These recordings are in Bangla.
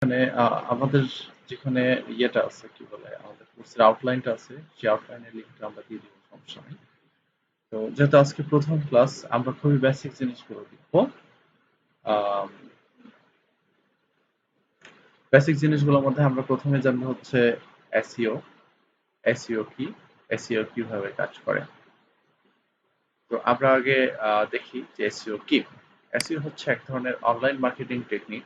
এখানে আমাদের যেখানে ইয়েটা আছে কি বলে আমাদের কোর্সের আউটলাইনটা আছে সেই আউটলাইনের লিঙ্কটা আমরা দিয়ে দিব, সমস্যা নেই। তো যেহেতু আজকে প্রথম ক্লাস, আমরা খুবই বেসিক জিনিসগুলো দেখবো। বেসিক জিনিসগুলোর মধ্যে আমরা প্রথমে জানবো হচ্ছে এসইও। এসইও কি, এসইও কিভাবে কাজ করে। তো আমরা আগে দেখি যে এসইও কি। এসইও হচ্ছে এক ধরনের অনলাইন মার্কেটিং টেকনিক,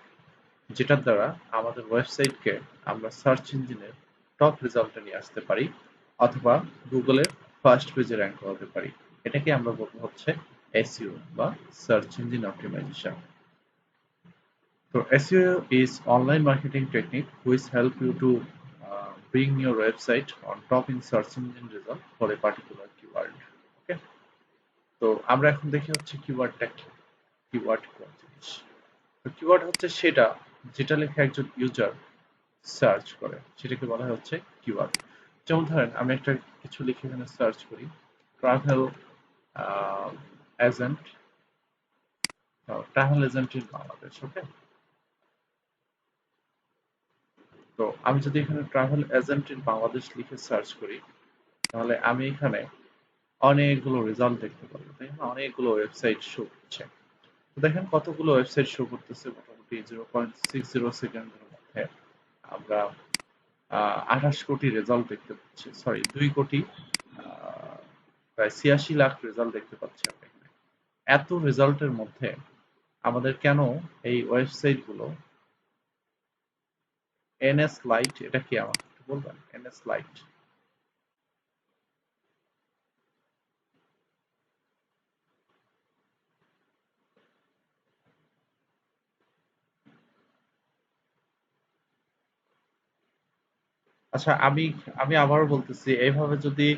যেটার দ্বারা আমাদের ওয়েবসাইটকে আমরা সার্চ ইঞ্জিনের টপ রেজাল্টে নিয়ে আসতে পারি, অথবা গুগলের ফার্স্ট পেজে র্যাঙ্ক করাতে পারি। এটাকে আমরা বলবো হচ্ছে এসইও বা search engine optimisation. So SEO is online marketing technique which help you to bring your website on top in search engine result for a particular keyword. Okay? তো আমরা এখন দেখি হচ্ছে কিওয়ার্ডটা কি। কিওয়ার্ড কোন জিনিস? তো কিওয়ার্ড হচ্ছে সেটা যেটা লেখা একজন ইউজার সার্চ করে, সেটাকে বলা হয় হচ্ছে কিওয়ার্ড। যেমন ধরেন আমি একটা কিছু লিখে এখানে সার্চ করি, travel agent, travel agent in Bangladesh. Okay, তো আমি যদি এখানে ট্রাভেল এজেন্ট ইন বাংলাদেশ লিখে সার্চ করি, তাহলে আমি এখানে অনেকগুলো রেজাল্ট দেখতে পাবো, তাই না? অনেকগুলো ওয়েবসাইট শো করছে। তো দেখেন কতগুলো ওয়েবসাইট শো করতেছে, মোটামুটি 0.60 সেকেন্ডের মধ্যে আমরা 28 কোটি রেজাল্ট দেখতে পাচ্ছি, সরি 2 কোটি, প্রায় 86 লাখ রেজাল্ট দেখতে পাচ্ছি আমরা এখানে। এত রেজাল্টের মধ্যে আমাদের কেন এই ওয়েবসাইট গুলো, এনএস লাইট এটা কি আমাকে একটু বলবেন? এনএস লাইট, আচ্ছা আমি আমি আবারও বলতেছি, এইভাবে যদি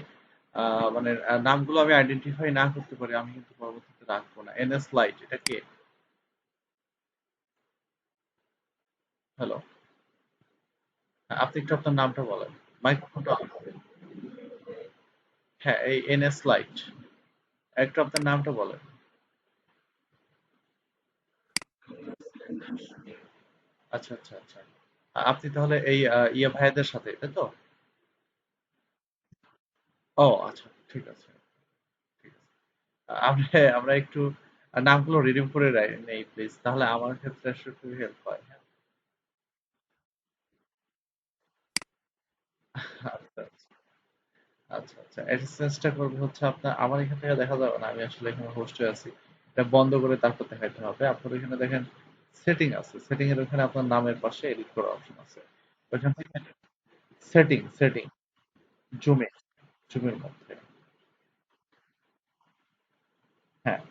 মানে নামগুলো আমি আইডেন্টিফাই না করতে পারি, আমি কিন্তু পরবর্তীতে রাখবো না। এনএস লাইট এটা কে? হ্যালো, আপনি একটু আপনার নামটা বলেন, মাইক্রোফোনটা অন করুন। হ্যাঁ, এই এনএস লাইট, একটু আপনার নামটা বলেন। আচ্ছা আচ্ছা আচ্ছা, আপনি তাহলে এই ইয়া ভাইদের সাথে, তাই তো? ও আচ্ছা, ঠিক আছে, ঠিক আছে। আমরা আমরা একটু নামগুলো রিডিম করে নেই প্লিজ, তাহলে আমার ক্ষেত্রে আসলে খুবই হেল্প হয়। হ্যাঁ, আচ্ছা আচ্ছা আচ্ছা, এটা চেষ্টা করবো হচ্ছে আপনার, আমার এখান থেকে দেখা যাবে না, আমি আসলে এখানে হোস্টে আছি। এটা বন্ধ করে তারপর দেখাইতে হবে। আপনার এখানে দেখেন সেটিং আছে, সেটিং এর ওখানে আপনার নামের পাশে এডিট করার অপশন আছে। ওইখান থেকে সেটিং, সেটিং, জুমে, জুমের মধ্যে, হ্যাঁ,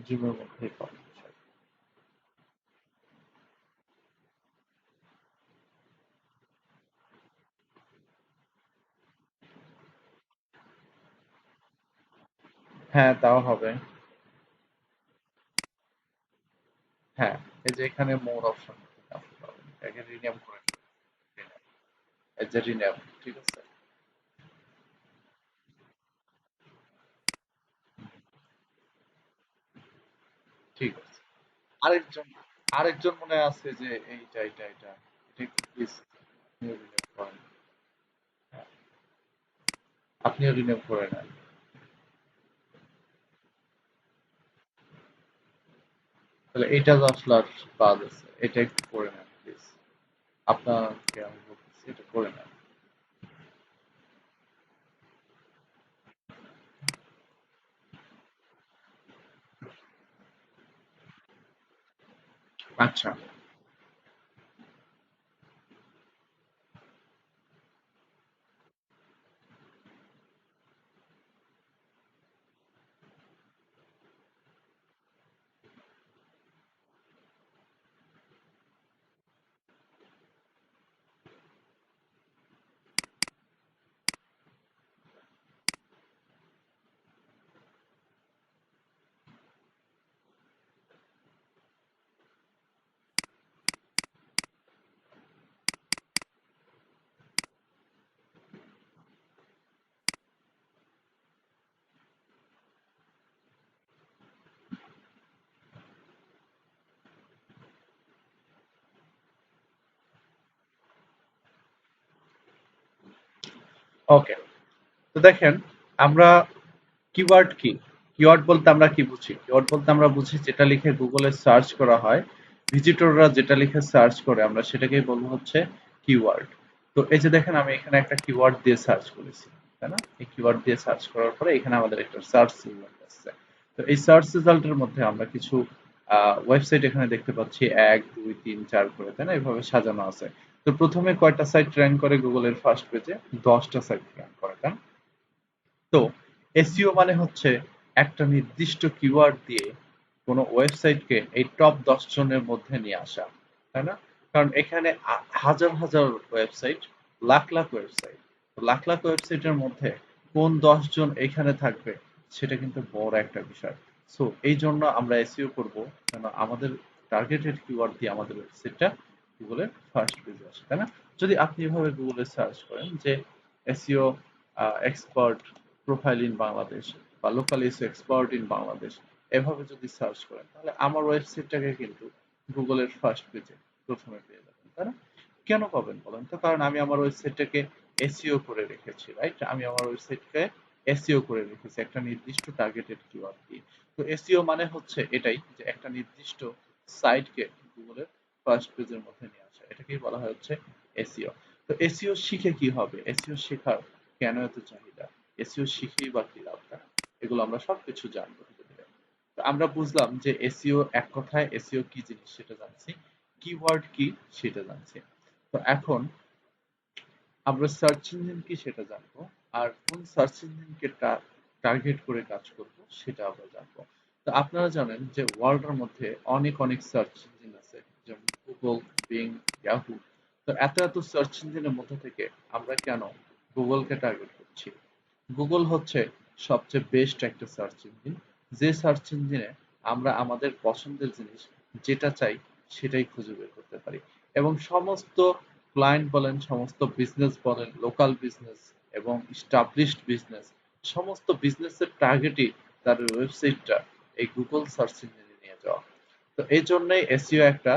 জুমের মধ্যেই পাবেন। হ্যাঁ, তাও হবে। হ্যাঁ, এই যে এখানে মোর অপশন আপনি পাবেন, এটাকে রিনেম করে ফেলবেন। এই যে রিনেম, ঠিক আছে, ঠিক আছে। আরেকজন, আরেকজন মনে আছে যে এইটা এটা এটা এটা একটু প্লিজ রিনেম করেন। হ্যাঁ, আপনিও রিনেম করে নেন। তাহলে এটা তো আসলে আর বাদ আছে, এটা একটু করে নেন প্লিজ, আপনাকে আমি বলতেছি এটা করে নেন। আচ্ছা, ওকে, তো দেখেন আমরা কিওয়ার্ড কি, কিওয়ার্ড বলতে আমরা কি বুঝি? কিওয়ার্ড বলতে আমরা বুঝি যেটা লিখে গুগলে সার্চ করা হয়, ভিজিটররা যেটা লিখে সার্চ করে আমরা সেটাকেই বলবো হচ্ছে কিওয়ার্ড। তো এই যে দেখেন আমি এখানে একটা কিওয়ার্ড দিয়ে সার্চ করেছি, তাই না? এই কিওয়ার্ড দিয়ে সার্চ করার পরে এখানে আমাদের একটা সার্চ রেজাল্ট আসছে। তো এই সার্চ রেজাল্টের মধ্যে আমরা কিছু ওয়েবসাইট এখানে দেখতে পাচ্ছি, 1 2 3 4 করে, তাই না? এভাবে সাজানো আছে। তো প্রথমে কয়টা সাইট র্যাঙ্ক করে গুগলের ফার্স্ট পেজে? 10টা সাইট র্যাঙ্ক করে, তাই না? তো এসইও মানে হচ্ছে একটা নির্দিষ্ট কিওয়ার্ড দিয়ে কোনো ওয়েবসাইটকে এই টপ 10 জনের মধ্যে নিয়ে আসা, তাই না? কারণ এখানে হাজার হাজার ওয়েবসাইট, লাখ লাখ ওয়েবসাইট, লাখ লাখ ওয়েবসাইটের মধ্যে কোন 10 জন এখানে থাকবে সেটা কিন্তু বড় একটা বিষয়। সো এই জন্য আমরা এসইও করব কেন আমাদের টার্গেটেড কিওয়ার্ড দিয়ে আমাদের ওয়েবসাইটটা গুগলের ফার্স্ট পেজে আসে, তাই না? যদি আপনি এভাবে গুগলে সার্চ করেন যে SEO expert profile in Bangladesh বা local SEO expert in Bangladesh, এভাবে যদি সার্চ করেন তাহলে আমার ওয়েবসাইটটাকে কিন্তু গুগলের ফার্স্ট পেজে প্রথমে পেয়ে যাবেন, তাই না? কেন পাবেন বলেন তো? কারণ আমি আমার ওয়েবসাইটটাকে এসইও করে রেখেছি, রাইট? আমি আমার ওয়েবসাইটকে এসইও করে রেখেছি একটা নির্দিষ্ট টার্গেটেড কিওয়ার্ড দিয়ে। তো এসইও মানে হচ্ছে এটাই, যে একটা নির্দিষ্ট সাইটকে গুগলের ফার্স্ট পেজের মধ্যে নিয়ে আসা, এটাকেই বলা হয় হচ্ছে এসইও। তো এসইও শিখে কি হবে? এসইও শেখার কেন এত চাহিদা? এসইও শিখেই বা কি লাভ তার? এগুলো আমরা সবকিছু জানবো ধীরে ধীরে। তো আমরা বুঝলাম যে এসইও, এক কথায় এসইও কি জিনিস সেটা জানছি, কিওয়ার্ড কি সেটা জানছি। তো এখন আমরা সার্চ ইঞ্জিন কি সেটা জানবো, আর কোন সার্চ ইঞ্জিনকে টার্গেট করে কাজ করব সেটা আমরা জানবো। তো আপনারা জানেন যে ওয়ার্ল্ডের মধ্যে অনেক অনেক সার্চ ইঞ্জিন আছে, যেমন গুগল, বিং, ইয়াহু। তো এত এত সার্চ ইঞ্জিনের মধ্যে থেকে আমরা কেন গুগলকে টার্গেট করছি? গুগল হচ্ছে সবচেয়ে বেস্ট একটা সার্চ ইঞ্জিন, যে সার্চ ইঞ্জিনে আমরা আমাদের পছন্দের জিনিস যেটা চাই সেটাই খুঁজে বের করতে পারি। এবং সমস্ত ক্লায়েন্ট বলেন, সমস্ত বিজনেস বলেন, লোকাল বিজনেস এবং স্টাবলিশড বিজনেস, সমস্ত বিজনেসের টার্গেটই তার ওয়েবসাইটটা এই গুগল সার্চ ইঞ্জিনে নিয়ে যাওয়া। তো এই জন্যই এসইও একটা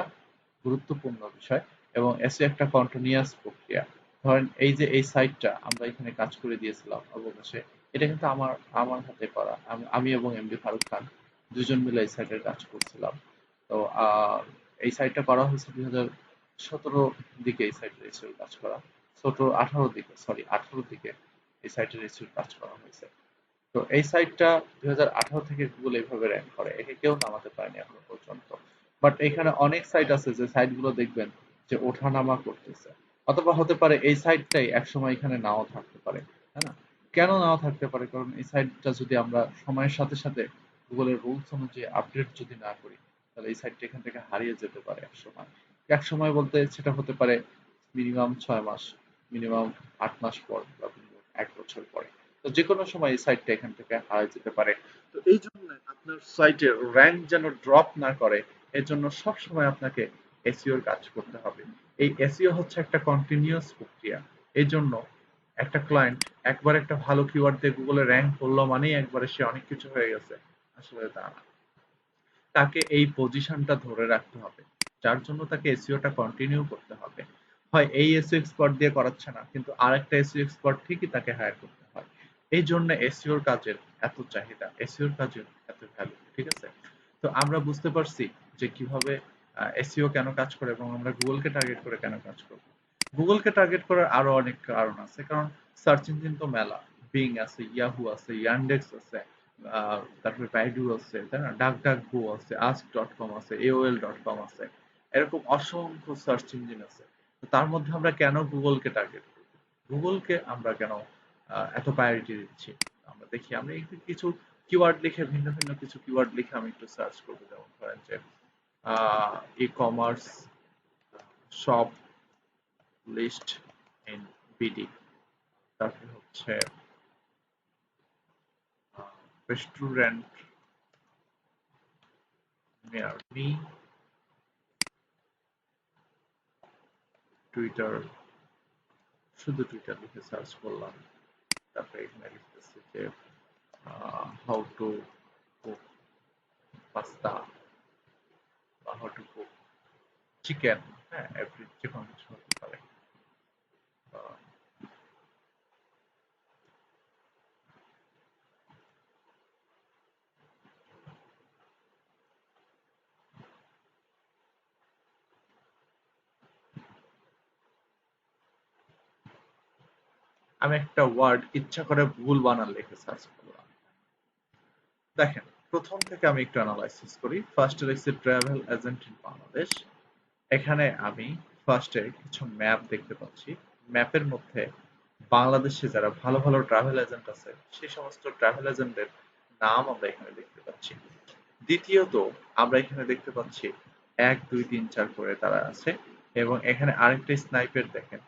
গুরুত্বপূর্ণ বিষয়, এবং এসইও একটা কন্টিনিউয়াস প্রক্রিয়া। ধরেন এই যে এই সাইটটা আমরা এখানে কাজ করে দিয়েছিলাম অবশেষে, এটা কিন্তু আমার আমার হাতে করা। আমি এবং এমডি ফারুক খান দুজন মিলে এই সাইটের কাজ করছিলাম। তো এই সাইটটা করা হয়েছে 2017 দিকে, এই সাইটের এসইও কাজ করা, 18 দিকে, সরি 18 দিকে এই সাইটের এসইও কাজ করা হয়েছে। তো এই সাইটটা 2018 থেকে গুগল এইভাবে র্যাঙ্ক করে, একে কেউ নামাতে পারেনি এখনো পর্যন্ত। বাট এখানে অনেক সাইট আছে যে সাইটগুলো দেখবেন যে ওঠানামা করতেছে, অথবা হতে পারে এই সাইটটাই একসময় এখানে নাও থাকতে পারে, তাই না? কেন নাও থাকতে পারে? কারণ এই সাইটটা যদি আমরা সময়ের সাথে সাথে গুগলের রুলস অনুযায়ী আপডেট যদি না করি তাহলে এই সাইটটা এখান থেকে হারিয়ে যেতে পারে এক সময়। এক সময় বলতে সেটা হতে পারে মিনিমাম 6 মাস, মিনিমাম 8 মাস পর, বা মিনিমাম 1 বছর পরে। তো যে কোনো সময় এই সাইটটা এখান থেকে হারিয়ে যেতে পারে। তো এই জন্য আপনার সাইটের র্যাঙ্ক যেন ড্রপ না করে, এর জন্য সব সময় আপনাকে এসইওর কাজ করতে হবে। এই এসইও হচ্ছে একটা কন্টিনিউয়াস প্রক্রিয়া। এই জন্য একটা ক্লায়েন্ট একবার একটা ভালো কিওয়ার্ড দিয়ে গুগলে র্যাঙ্ক করলো মানেই একবারে সে অনেক কিছু হয়ে গেছে, আসলে তা না। তাকে এই পজিশনটা ধরে রাখতে হবে, যার জন্য তাকে এসইওটা কন্টিনিউ করতে হবে। হয় এই এসইও এক্সপার্ট দিয়ে করাচ্ছে না, কিন্তু আরেকটা এসইও এক্সপার্ট ঠিকই তাকে হায়ার করতে হয়। এই জন্য এসইওর কাজের এত চাহিদা, এসইওর কাজের এত ভ্যালু, ঠিক আছে? তো আমরা বুঝতে পারছি যে কিভাবে এসইও কেন কাজ করে এবং আমরা গুগলকে টার্গেট করে কেন কাজ করব। গুগলকে টার্গেট করার আরো অনেক কারণ আছে, কারণ সার্চ ইঞ্জিন তো মেলা, বিং আছে, ইয়াহু আছে, ইয়ান্ডেক্স আছে, তারপরে বাইডু আছে, তাই না? ডাক ডাক গো আছে, ask.com আছে, aol.com আছে, এরকম অসংখ্য সার্চ ইঞ্জিন আছে। তো তার মধ্যে আমরা কেন গুগলকে টার্গেট করব? গুগলকে আমরা কেন এত প্রায়োরিটি দিচ্ছি? আমরা দেখি, আমরা একটু কিছু কিওয়ার্ড লিখে, ভিন্ন ভিন্ন কিছু কিওয়ার্ড লিখে আমি একটু সার্চ করবো। যেমন ধরেন যে e commerce shop list in BD, তারপরে হচ্ছে রেস্টুরেন্ট নিয়ার মি, টুইটার, শুধু টুইটার লিখে সার্চ করলাম। তারপরে এখানে লিখতেছি যে হাউ টু কুক পাস্তা বা হাউ টু কুক চিকেন, হ্যাঁ, এভরি যে কোনো কিছু হতে পারে। আমি একটা ওয়ার্ড ইচ্ছা করে ভুল বানান লিখে সার্চ করলাম। দেখেন প্রথম থেকে আমি একটু অ্যানালাইসিস করি। ফার্স্টে লিখছি ট্রাভেল এজেন্ট ইন বাংলাদেশ। এখানে আমি ফার্স্টে কিছু ম্যাপ দেখতে পাচ্ছি। ম্যাপের মধ্যে বাংলাদেশে যারা ভালো ভালো ট্রাভেল এজেন্ট আছে সেই সমস্ত ট্রাভেল এজেন্টের নাম আমরা এখানে দেখতে পাচ্ছি। দ্বিতীয়ত আমরা এখানে দেখতে পাচ্ছি ১, ২, ৩, ৪ করে তারা আছে এবং এখানে আরেকটা স্নাইপের দেখেন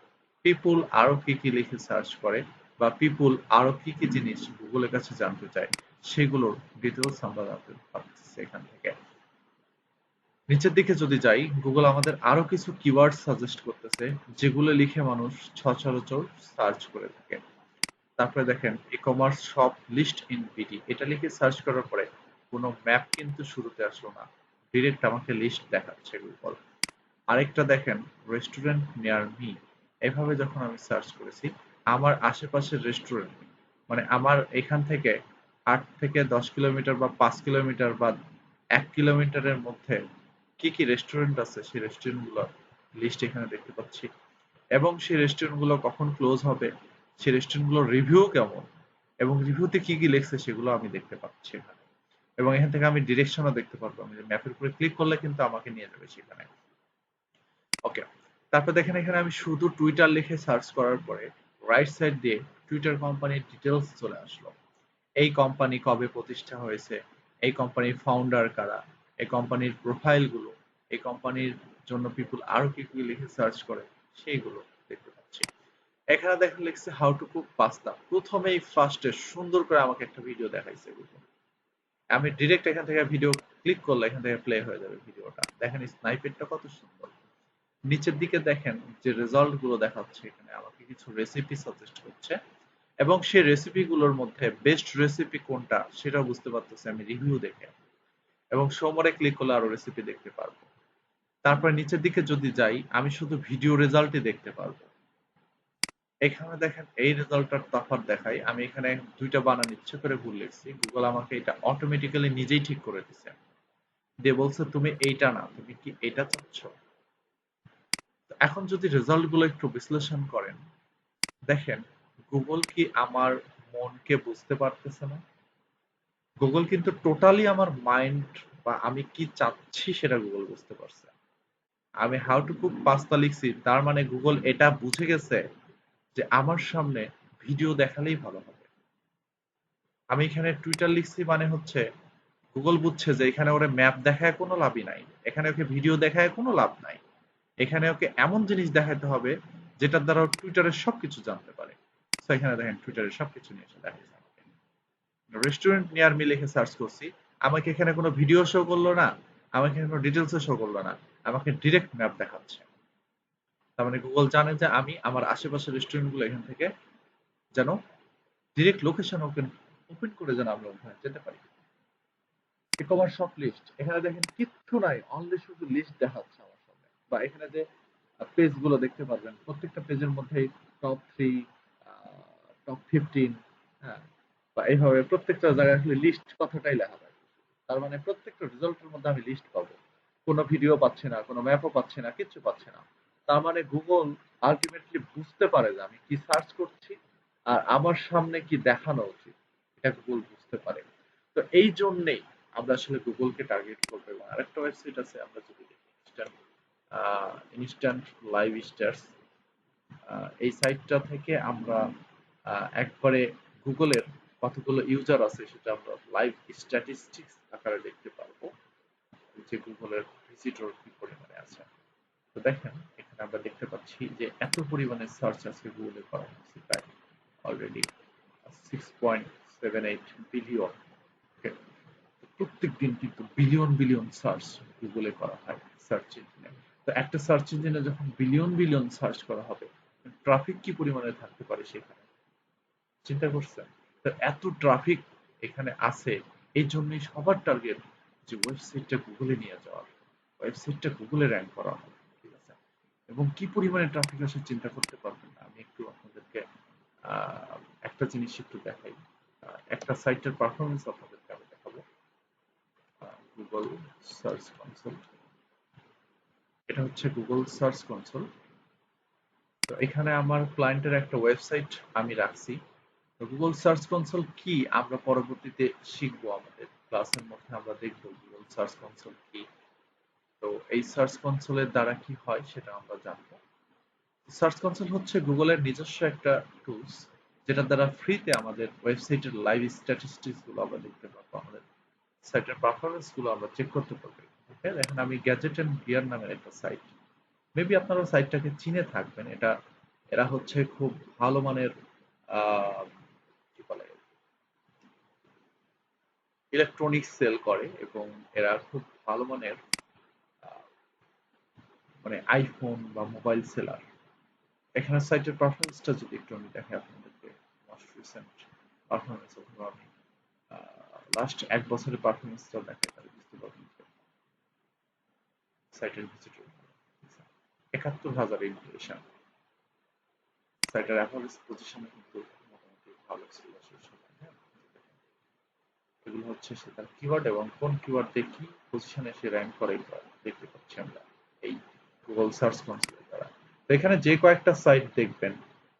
পিপুল আরো কি কি লিখে সার্চ করে বা পিপুল আরো কি কি জিনিস গুগলের কাছে জানতে চায় সেগুলোর ডিটেলস আমরা জানতে পারতেছি এখান থেকে। নিচের দিকে যদি যাই গুগল আমাদের আরো কিছু কিওয়ার্ড সাজেস্ট করতেছে যেগুলো লিখে মানুষ সচরাচর সার্চ করে থাকে। তারপরে দেখেন e commerce shop list in BD এটা লিখে সার্চ করার পরে কোনো ম্যাপ কিন্তু শুরুতে আসলো না, ডিরেক্ট আমাকে লিস্ট দেখাচ্ছে গুগল। আরেকটা দেখেন রেস্টুরেন্ট নিয়ার মি, এভাবে যখন আমি সার্চ করেছি আমার আশেপাশের রেস্টুরেন্ট মানে আমার এখান থেকে ৮ থেকে ১০ কিলোমিটার বা ৫ কিলোমিটার বা ১ কিলোমিটারের মধ্যে কি কি রেস্টুরেন্ট আছে সেই রেস্টুরেন্টগুলোর লিস্ট এখানে দেখতে পাচ্ছি এবং সেই রেস্টুরেন্টগুলো কখন ক্লোজ হবে, সেই রেস্টুরেন্টগুলোর রিভিউ কেমন এবং রিভিউতে কি কি লেখছে সেগুলো আমি দেখতে পাচ্ছি এখানে। এবং এখান থেকে আমি ডিরেকশনও দেখতে পারবো, আমি ম্যাপের উপরে ক্লিক করলে কিন্তু আমাকে নিয়ে যাবে সেখানে। ওকে, তারপর দেখেন এখানে আমি শুধু টুইটার লিখে সার্চ করার পরে রাইট সাইড দিয়ে টুইটার কোম্পানির ডিটেলস চলে আসলো। এই কোম্পানি কবে প্রতিষ্ঠা হয়েছে, এই কোম্পানির ফাউন্ডার কারা, এই কোম্পানির প্রোফাইল গুলো, এই কোম্পানির জন্য পিপুল আরো কি কি লিখে সার্চ করে সেইগুলো দেখতে পাচ্ছি। এখানে দেখেন লিখছে হাউ টু কুক পাস্তা, প্রথমেই ফার্স্টে সুন্দর করে আমাকে একটা ভিডিও দেখাইছে Google। আমি ডিরেক্ট এখান থেকে ভিডিও ক্লিক করলে এখান থেকে প্লে হয়ে যাবে ভিডিওটা। দেখেন স্নাইপেরটা কত সুন্দর। নিচের দিকে দেখেন যে রেজাল্ট গুলো দেখাচ্ছে এখানে আমাকে কিছু রেসিপি সাজেস্ট করছে এবং সেই রেসিপি গুলোর মধ্যে বেস্ট রেসিপি কোনটা সেটাও বুঝতে পারতেছি আমি রিভিউ দেখে এবং সোমবারে ক্লিক করলে আরো রেসিপি দেখতে পারবো। তারপরে নিচের দিকে যদি যাই আমি শুধু ভিডিও রেজাল্টই দেখতে পারবো। এখানে দেখেন এই রেজাল্টটার তফাৎ দেখাই, আমি এখানে দুইটা বানান ইচ্ছে করে ভুল লিখছি, গুগল আমাকে এটা অটোমেটিক্যালি নিজেই ঠিক করে দিছে, দিয়ে বলছে তুমি এইটা না তুমি কি এটা চাচ্ছ। এখন যদি রেজাল্ট গুলো একটু বিশ্লেষণ করেন দেখেন গুগল কি আমার মনকে বুঝতে পারতেছে না, গুগল কিন্তু টোটালি আমার মাইন্ড বা আমি কি চাচ্ছি সেটা গুগল বুঝতে পারছে। আমি হাউ টু কুক পাস্তা লিখছি তার মানে গুগল এটা বুঝে গেছে যে আমার সামনে ভিডিও দেখালেই ভালো হবে। আমি এখানে টুইটার লিখছি মানে হচ্ছে গুগল বুঝছে যে এখানে ওরে ম্যাপ দেখায় কোনো লাভই নাই, এখানে ওকে ভিডিও দেখায় কোনো লাভ নাই, এখানে ওকে এমন জিনিস দেখাতে হবে যেটার দ্বারা ও টুইটারের সবকিছু জানতে পারে। তো এখানে দেখেন টুইটারের সবকিছু নিয়ে এসে দেখাইছে আমাকে। রেস্টুরেন্ট নিয়ার মি লিখে সার্চ করছি, আমাকে এখানে কোনো ভিডিও শো করলো না, আমাকে এখানে কোনো ডিটেলস শো করলো না, আমাকে ডিরেক্ট ম্যাপ দেখাচ্ছে। তার মানে গুগল জানে যে আমি আমার আশেপাশের রেস্টুরেন্ট গুলো এখান থেকে যেন ডিরেক্ট লোকেশন ওপেন ওপেন করে যেন আমরা ওখানে যেতে পারি। ই কমার্স শপ লিস্ট, এখানে দেখেন কিচ্ছু নাই, অনলি শুধু লিস্ট দেখাচ্ছে আমার সামনে। বা এখানে যে পেজ গুলো দেখতে পারবেন প্রত্যেকটা পেজের মধ্যে টপ 3, টপ 15, হ্যাঁ, বা এইভাবে প্রত্যেকটা জায়গায় আসলে লিস্ট কথাটাই লেখা থাকে। তার মানে প্রত্যেকটা রেজাল্টের মধ্যে আমি লিস্ট পাবো, কোনো ভিডিও পাচ্ছি না, কোনো ম্যাপও পাচ্ছি না, কিচ্ছু পাচ্ছি না। তার মানে গুগল আলটিমেটলি বুঝতে পারে যে আমি কি সার্চ করছি আর আমার সামনে কি দেখানো উচিত, এটা গুগল বুঝতে পারে। তো এই জন্যেই আমরা আসলে গুগলকে টার্গেট করবো। এবং আরেকটা ওয়েবসাইট আছে আমরা যদি দেখি ইনস্ট্যান্ট লাইভ স্টার্স, এই সাইটটা থেকে আমরা একবারে গুগলের কতগুলো ইউজার আছে সেটা আমরা লাইভ স্ট্যাটিস্টিক্স আকারে দেখতে পারবো যে গুগলের ভিজিটর কি পরিমাণে আছে। তো দেখেন এখানে আমরা দেখতে পাচ্ছি যে এত পরিমাণে সার্চ আজকে গুগলে করা হচ্ছে প্রায় অলরেডি 6.78 বিলিয়ন। প্রত্যেক দিন কিন্তু বিলিয়ন বিলিয়ন সার্চ গুগলে করা হয় সার্চ ইঞ্জিনে। তো একটা সার্চ ইঞ্জিনে যখন বিলিয়ন বিলিয়ন সার্চ করা হবে ট্রাফিক কি পরিমাণে থাকতে পারে সেখানে, চিন্তা করছেন? তো এত ট্রাফিক এখানে আছে, এই জন্যই সবার টার্গেট যে ওয়েবসাইটটা গুগলে নিয়ে যাওয়ার, ওয়েবসাইটটা গুগলে র্যাঙ্ক করা হবে, ঠিক আছে? এবং কি পরিমাণে ট্রাফিক আসে চিন্তা করতে পারবেন না। আমি একটু আপনাদেরকে আহ, একটা জিনিস একটু দেখাই, একটা সাইটের পারফরমেন্স আপনাদেরকে আমি দেখাবো। গুগল সার্চ কনসোল, এটা হচ্ছে গুগল সার্চ কনসোল। তো এখানে আমার ক্লায়েন্টের একটা ওয়েবসাইট আমি রাখছি। তো গুগল সার্চ কনসোল কি আমরা পরবর্তীতে শিখবো, আমাদের ক্লাসের মধ্যে আমরা দেখবো গুগল সার্চ কনসোল কি। তো এই সার্চ কনসোলের দ্বারা কি হয় সেটা আমরা জানবো। সার্চ কনসোল হচ্ছে গুগলের নিজস্ব একটা টুলস, যেটার দ্বারা ফ্রিতে আমাদের ওয়েবসাইটের লাইভ স্ট্যাটিস্টিক্স গুলো আমরা দেখতে পারবো, আমাদের সাইটের পারফরমেন্স গুলো আমরা চেক করতে পারবো। ওকে, দেখেন আমি গ্যাজেট এন্ড গিয়ার নামের একটা সাইট, মেবি আপনারা সাইটটাকে চিনে থাকবেন। এরা হচ্ছে খুব ভালো মানের কি বলে ইলেকট্রনিক্স সেল করে, এবং এরা খুব ভালো মানের আহ, মানে আইফোন বা মোবাইল সেলার। এখানে সাইটের পারফরমেন্সটা যদি একটু আমি দেখি আপনাদেরকে, মোস্ট রিসেন্ট পারফরমেন্স অথবা আমি লাস্ট 1 বছরের পারফরমেন্সটা দেখাই, তাহলে বুঝতে পারবেন সাইটের ভিজিটর 71,000 ইমপ্রেশন। সাইটের অ্যাভারেজ পজিশনে কিন্তু মোটামুটি ভালো ছিল সেই সময়। হ্যাঁ, এগুলো হচ্ছে সে তার কিওয়ার্ড এবং কোন কিওয়ার্ড দিয়ে কি পজিশনে সে র্যাঙ্ক করে এগুলো দেখতে পাচ্ছি আমরা এই গুগল সার্চ কনসোলের দ্বারা। তো এখানে যে কয়েকটা সাইট দেখবেন,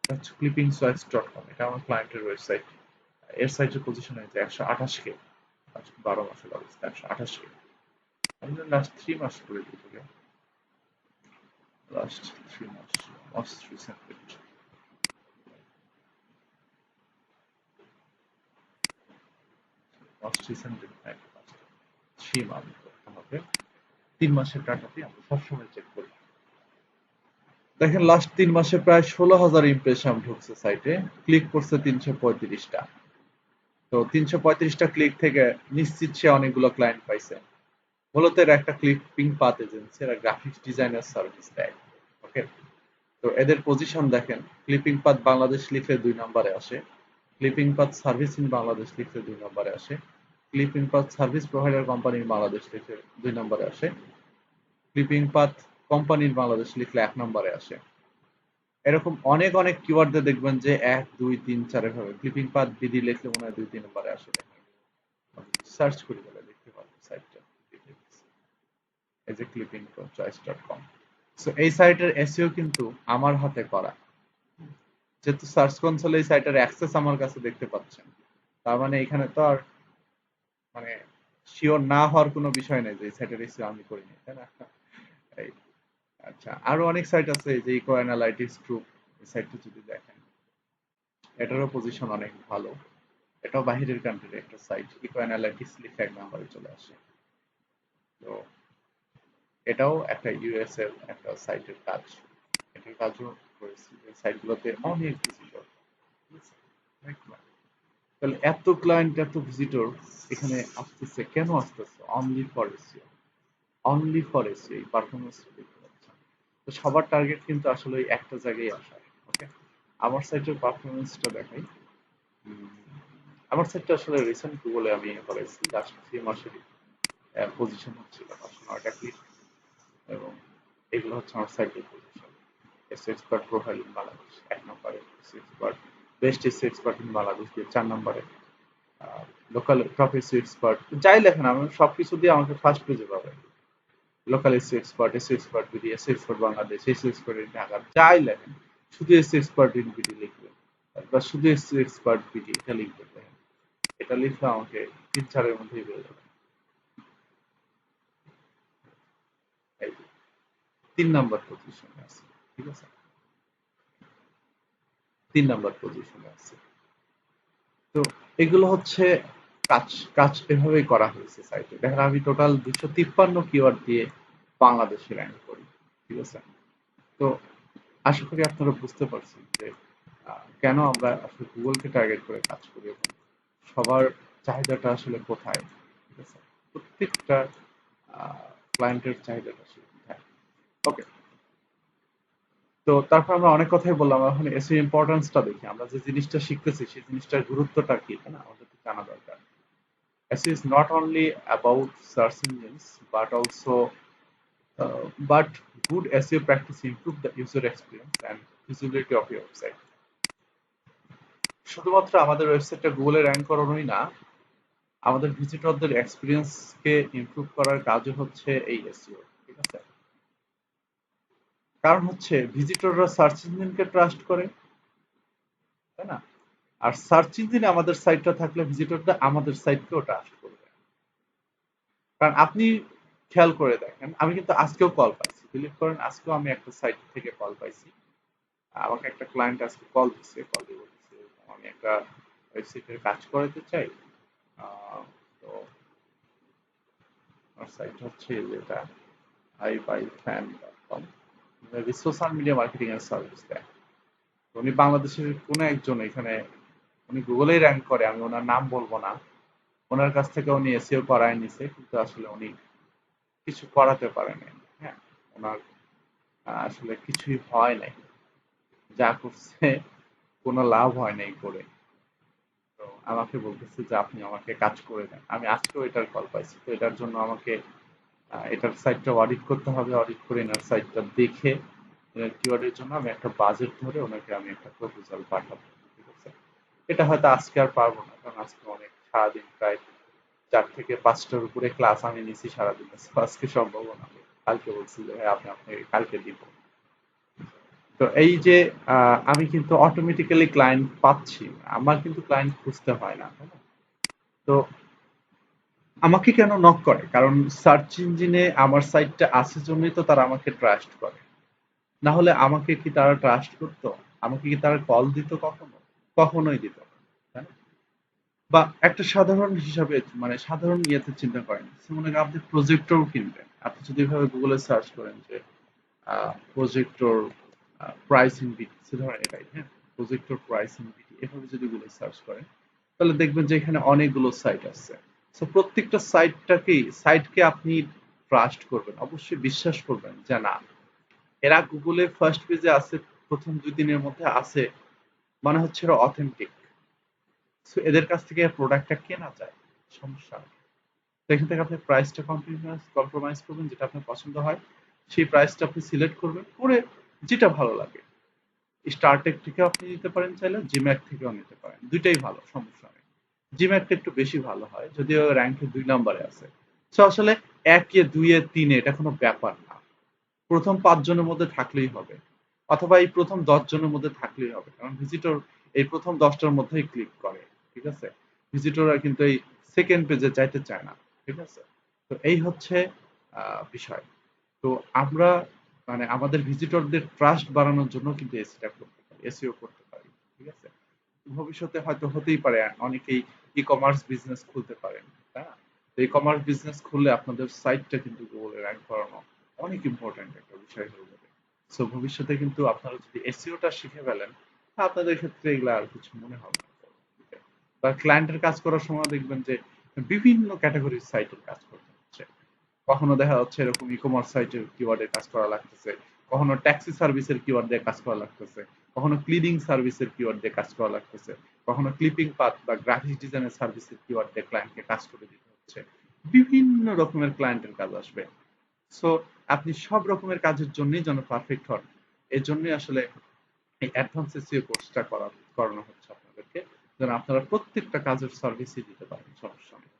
হচ্ছে clippingsource.com, এটা আমার ক্লায়েন্টের ওয়েবসাইট। এর সাইটের পজিশন হয়েছে 128K, 12 মাসের অবস্থা 128K। আমি লাস্ট 3 মাস করে দিই, লাস্ট 3 মাস most recent most recent 3 month করতে হবে। 3 মাসের ডাটাতে আমরা সবসময় চেক করি। দেখেন লাস্ট 3 মাসে প্রায় 16,000 ইমপ্রেশন ঢুকছে সাইটে, ক্লিক করছে 335টা। তো 335টা ক্লিক থেকে নিশ্চিত সে অনেকগুলো ক্লায়েন্ট পাইছে। মূলত এরা একটা ক্লিপিং পাথ এজেন্সি, এরা গ্রাফিক্স ডিজাইনার সার্ভিস দেয়। ওকে, তো এদের পজিশন দেখেন, ক্লিপিং পাথ বাংলাদেশ লিখলে 2 নম্বরে আসে, clipping path service in Bangladesh লিখলে 2 নম্বরে আসে, clipping path service provider company Bangladesh লিখলে 2 নম্বরে আসে, ক্লিপিং পাথ কোম্পানির বাংলাদেশ লিখলে 1 নম্বরে আসে। এরকম অনেক অনেক কিওয়ার্ড দিয়ে দেখবেন যে 1, 2, 3, 4 এভাবে। ক্লিপিং পাথ বিডি লিখলে মনে হয় 2, 3 নম্বরে আসে। সার্চ করি বলে দেখতে পারবো সাইটটা, এই যে clippingchoice.com। সো এই সাইটের এসইও কিন্তু আমার হাতে করা, যেহেতু সার্চ কনসোলে এই সাইটের অ্যাক্সেস আমার কাছে দেখতে পাচ্ছেন, তার মানে এখানে তো আর মানে শিওর না হওয়ার কোনো বিষয় নেই যে এই সাইটের এসইও আমি করিনি, তাই না? এই আচ্ছা, আরো অনেক সাইট আছে, এই যে ইকো অ্যানালাইটিক্স গ্রুপ, এই সাইটটা যদি দেখেন, এটারও পজিশন অনেক ভালো। এটাও বাহিরের কান্ট্রির একটা সাইট, ইকো অ্যানালাইটিক্স লিখে 1 নম্বরে চলে আসে। তো এটাও একটা ইউএস এর একটা সাইটের কাজ, এটার কাজও করেছি। এই সাইটগুলোতে অনেক ভিজিটর, তাহলে এত ক্লায়েন্ট এত ভিজিটর এখানে আসতেছে কেন আসতেছে? Only for SEO, only for SEO, এই পারফরমেন্স দেখতে পাচ্ছেন। তো সবার টার্গেট কিন্তু আসলে ওই একটা জায়গায় আসা। ওকে, আমার সাইটের পারফরমেন্সটা দেখাই। আমার সাইটটা আসলে রিসেন্ট গুগলে আমি করেছি, লাস্ট 3 মাসের পজিশন হচ্ছিল 509টা ক্লিক, এবং এগুলো হচ্ছে আমার সাইটের position. SEO expert profile in Bangladesh 1 নম্বরে, SEO expert best SEO expert in Bangladesh দিয়ে 4 নম্বরে, লোকাল টপ এসইও এক্সপার্ট যাই লেখেন আমি সবকিছু দিয়ে আমাকে ফার্স্ট পেজে পাবেন। Local SEO expert BD, SEO expert Bangladesh, SEO expert in Dhaka, যাই লেখেন শুধু এসইও এক্সপার্ট ইন বিডি লিখবেন বা শুধু এসইও এক্সপার্ট বিডি এটা লিখবেন। দেখেন এটা লিখলে আমাকে 3-4 এর মধ্যেই পেয়ে যাবেন। এই যে 3 নম্বর পজিশনে আছে, ঠিক আছে, 3 নম্বর পজিশনে আছে। তো এগুলো হচ্ছে কাজ, কাজ এভাবেই করা হয়েছে সাইটে। দেখেন আমি টোটাল 253 কিওয়ার্ড দিয়ে বাংলাদেশে র্যাঙ্ক করি, ঠিক আছে। তো আশা করি আপনারা বুঝতে পারছেন যে কেন আমরা আসলে গুগলকে টার্গেট করে কাজ করি এবং সবার চাহিদাটা আসলে কোথায়, ঠিক আছে। প্রত্যেকটা ক্লায়েন্টের চাহিদাটা আসলে কোথায়। ওকে, তো তারপর আমরা অনেক কথাই বললাম, এখন এসইও ইম্পর্টেন্সটা দেখি। আমরা যে জিনিসটা শিখতেছি সেই জিনিসটার গুরুত্বটা কি, তাই না, আমাদের তো জানা দরকার। SEO is not only about search engines but good SEO practice improve the user experience and visibility of your website. শুধুমাত্র আমাদের ওয়েবসাইটটা গুগলে র্যাঙ্ক করানোই না, আমাদের ভিজিটরদের এক্সপিরিয়েন্সকে ইমপ্রুভ করার কাজও হচ্ছে এই এসইও, ঠিক আছে। কারণ হচ্ছে ভিজিটররা সার্চ ইঞ্জিনকে ট্রাস্ট করে, তাই না? আর সার্চ ইঞ্জিনে আমাদের সাইটটা থাকলে ভিজিটররা আমাদের সাইটকেও ট্রাস্ট করবে। কারণ আপনি খেয়াল করে দেখেন, আমি কিন্তু আজকেও কল পাইছি, বিলিভ করেন আজকেও আমি একটা সাইট থেকে কল পাইছি। আমাকে একটা ক্লায়েন্ট আজকে কল দিচ্ছে, কল দিয়ে বলতেছে আমি একটা ওয়েবসাইটের কাজ করাতে চাই। তো আমার সাইট হচ্ছে যেটা iBuyFan.com, সোশ্যাল মিডিয়া মার্কেটিং এর সার্ভিস দেয়। তো উনি বাংলাদেশের কোনো একজন এখানে, উনি গুগলেই র্যাঙ্ক করে, আমি ওনার নাম বলবো না। ওনার কাছ থেকে উনি এসইও করায় নিছে, কিন্তু আসলে উনি কিছু করাতে পারে নাই। হ্যাঁ, ওনার আসলে কিছুই হয় নাই, যা করছে কোনো লাভ হয় নাই করে। তো আমাকে বলতেছে যে আপনি আমাকে কাজ করে দেন। আমি আজকেও এটার কল পাইছি, তো এটার জন্য আমাকে এটার সাইটটা অডিট করতে হবে। অডিট করে এনার সাইটটা দেখে কিওয়ার্ডের জন্য আমি একটা বাজেট ধরে ওনাকে আমি একটা প্রপোজাল পাঠাবো, ঠিক আছে? এটা হয়তো আজকে আর পারবো না, কারণ আজকে অনেক সারাদিন প্রায় 4 থেকে 5টার উপরে ক্লাস আমি নিছি সারাদিনে, তো আজকে সম্ভব না। কালকে বলছি যে ভাই আপনি আপনাকে কালকে দিব। তো এই যে আমি কিন্তু অটোমেটিক্যালি ক্লায়েন্ট পাচ্ছি, আমার কিন্তু ক্লায়েন্ট খুঁজতে হয় না, তাই না? তো আমাকে কেন নক করে? কারণ সার্চ ইঞ্জিনে আমার সাইটটা আছে জন্যই তো তারা আমাকে ট্রাস্ট করে। না হলে আমাকে কি তারা ট্রাস্ট করতো? আমাকে কি তারা কল দিত কখনো? কখনোই দিত না, তাই না? বা একটা সাধারণ হিসাবে, মানে সাধারণ ইয়েতে চিন্তা করেন, মনে করেন আপনি প্রজেক্টর কিনবেন। আপনি যদি এভাবে গুগলে সার্চ করেন যে প্রজেক্টর প্রাইসিং বিটি, ধরেন এটাই, হ্যাঁ, প্রজেক্টর প্রাইসিং বিটি, এভাবে যদি গুগলে সার্চ করেন, তাহলে দেখবেন যে এখানে অনেকগুলো সাইট আছে। সো প্রত্যেকটা সাইটকে আপনি ট্রাস্ট করবেন, অবশ্যই বিশ্বাস করবেন যে না, এরা গুগলে ফার্স্ট পেজে আছে, প্রথম 2 দিনের মধ্যে আছে, মানে হচ্ছে এরা অথেন্টিক। সো এদের কাছ থেকে প্রোডাক্টটা কেনা যায়, সমস্যা নেই। তো এখান থেকে আপনি প্রাইসটা কম্প্রোমাইজ করবেন, যেটা আপনার পছন্দ হয় সেই প্রাইসটা আপনি সিলেক্ট করবেন, করে যেটা ভালো লাগে। স্টারটেক থেকেও আপনি নিতে পারেন, চাইলে জিম্যাক থেকেও নিতে পারেন, দুইটাই ভালো, সমস্যা নেই। জিম্যাকটা একটু বেশি ভালো হয়, যদিও র্যাঙ্কে 2 নম্বরে আছে। সো আসলে 1-এ 2-এ 3-এ এটা কোনো ব্যাপার না, প্রথম 5 জনের মধ্যে থাকলেই হবে, অথবা এই প্রথম 10 জনের মধ্যে থাকলেই হবে, কারণ ভিজিটর এই প্রথম 10টার মধ্যেই ক্লিক করে, ঠিক আছে? ভিজিটররা কিন্তু এই সেকেন্ড পেজে যাইতে চায় না, ঠিক আছে? তো এই হচ্ছে বিষয়। তো আমরা মানে আমাদের ভিজিটরদের ট্রাস্ট বাড়ানোর জন্য কিন্তু এসিটা করতে পারি, এসইও করতে পারি, ঠিক আছে? ভবিষ্যতে হয়তো হতেই পারে অনেকেই ই কমার্স বিজনেস খুলতে পারেন, তাই না? তো ই কমার্স বিজনেস খুললে আপনাদের সাইটটা কিন্তু গুগলে র্যাঙ্ক করানো অনেক ইম্পর্টেন্ট একটা বিষয় হয়ে যাবে। সো ভবিষ্যতে কিন্তু আপনারা যদি এসইওটা শিখে ফেলেন, তা আপনাদের ক্ষেত্রে এগুলো আর কিছু মনে হবে না। বা ক্লায়েন্টের কাজ করার সময় দেখবেন যে বিভিন্ন ক্যাটাগরির সাইটের কাজ করতে হচ্ছে। কখনো দেখা যাচ্ছে এরকম ই কমার্স সাইটের কিওয়ার্ডের কাজ করা লাগতেছে, কখনো ট্যাক্সি সার্ভিসের কিওয়ার্ড দিয়ে কাজ করা লাগতেছে, কখনো ক্লিনিং সার্ভিসের কিওয়ার্ড দিয়ে কাজ করা লাগতেছে, কখনো ক্লিপিং পাথ বা গ্রাফিক্স ডিজাইনের সার্ভিসের কিওয়ার্ড দিয়ে ক্লায়েন্টকে কাজ করে দিতে হচ্ছে। বিভিন্ন রকমের ক্লায়েন্টের কাজ আসবে। সো আপনি সব রকমের কাজের জন্যই যেন পারফেক্ট হন, এর জন্যই আসলে এই অ্যাডভান্স এসইও কোর্সটা করানো হচ্ছে আপনাদেরকে, যেন আপনারা প্রত্যেকটা কাজের সার্ভিসই দিতে পারেন, সমস্যা নেই।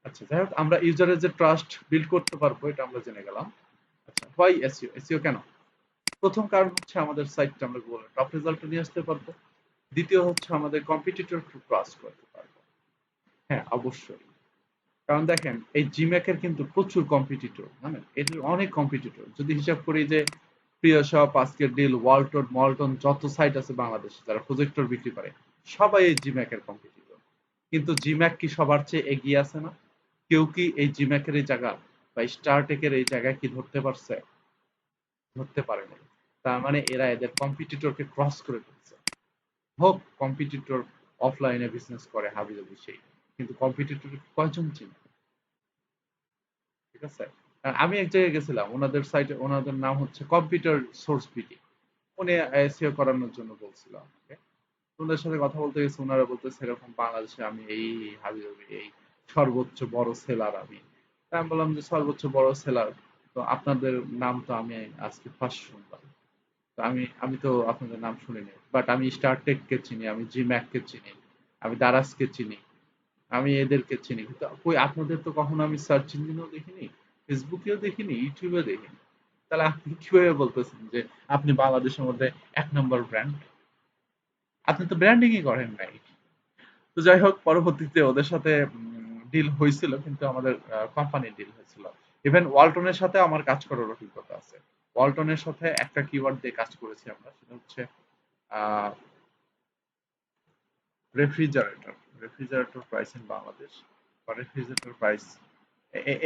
আচ্ছা, যাই হোক, আমরা ইউজারের যে ট্রাস্ট বিল্ড করতে পারবো এটা আমরা জেনে গেলাম। আচ্ছা, হোয়াই এসইও? এসইও কেন? প্রথম কারণ হচ্ছে আমাদের সাইটটা আমরা গুগলে টপ রেজাল্টে নিয়ে আসতে পারবো। দ্বিতীয় হচ্ছে আমাদের কম্পিটিটর ট্রাস্ট করতে পারবো। হ্যাঁ, অবশ্যই। কারণ দেখেন এই জিম্যাকের কিন্তু প্রচুর কম্পিটিটর, মানে এটার অনেক কম্পিটিটর। যদি হিসাব করি যে প্রিয় শপ, আজকের ডিল, ওয়ালটন, মলটন, যত সাইট আছে বাংলাদেশে যারা প্রজেক্টর বিক্রি করে, সবাই এই জিম্যাকের কম্পিটিটর। কিন্তু জিম্যাক কি সবার চেয়ে এগিয়ে আছে না? কেউ কি এই জিম্যাকের এই জায়গা বা স্টারটেকের এই জায়গায় কি ধরতে পারছে? ধরতে পারে নাই। তার মানে এরা এদের কম্পিটিটরকে ক্রস করে ফেলছে। হোক কম্পিটিটর অফলাইনে বিজনেস করে হাবিজাবি সেই, কিন্তু কম্পিটিটর কয়জন চিনে, ঠিক আছে? আমি এক জায়গায় গেছিলাম, ওনাদের সাইটে, ওনাদের নাম হচ্ছে কম্পিউটার সোর্স বিডি। উনি এসইও করানোর জন্য বলছিল আমাকে। ওনাদের সাথে কথা বলতে গেছি, ওনারা বলতেছে এরকম বাংলাদেশে আমি এই হাবিজাবি এই সর্বোচ্চ বড় সেলার আমি। তা আমি বললাম যে সর্বোচ্চ বড় সেলার, তো আপনাদের নাম তো আমি আজকে ফার্স্ট শুনলাম। তো আমি আমি তো আপনাদের নাম শুনিনি, বাট আমি স্টারটেক কে চিনি, আমি জিম্যাক কে চিনি, আমি দারাজ কে চিনি, আমি এদেরকে চিনি, কিন্তু কই আপনাদের তো কখনো আমি সার্চ ইঞ্জিনেও দেখিনি, ফেসবুকেও দেখিনি, ইউটিউবে দেখিনি। তাহলে আপনি কিভাবে বলতেছেন যে আপনি বাংলাদেশের মধ্যে 1 নম্বর ব্র্যান্ড? আপনি তো ব্র্যান্ডিংই করেন নাই। তো যাই হোক, পরবর্তীতে ওদের সাথে ডিল হয়েছিল, কিন্তু আমাদের কোম্পানির ডিল হয়েছিল। ইভেন ওয়ালটনের সাথে আমার কাজ করার অভিজ্ঞতা আছে। ওয়ালটনের সাথে একটা কিওয়ার্ড দিয়ে কাজ করেছি আমরা, সেটা হচ্ছে refrigerator. Refrigerator price in Bangladesh বা রেফ্রিজারেটর প্রাইস,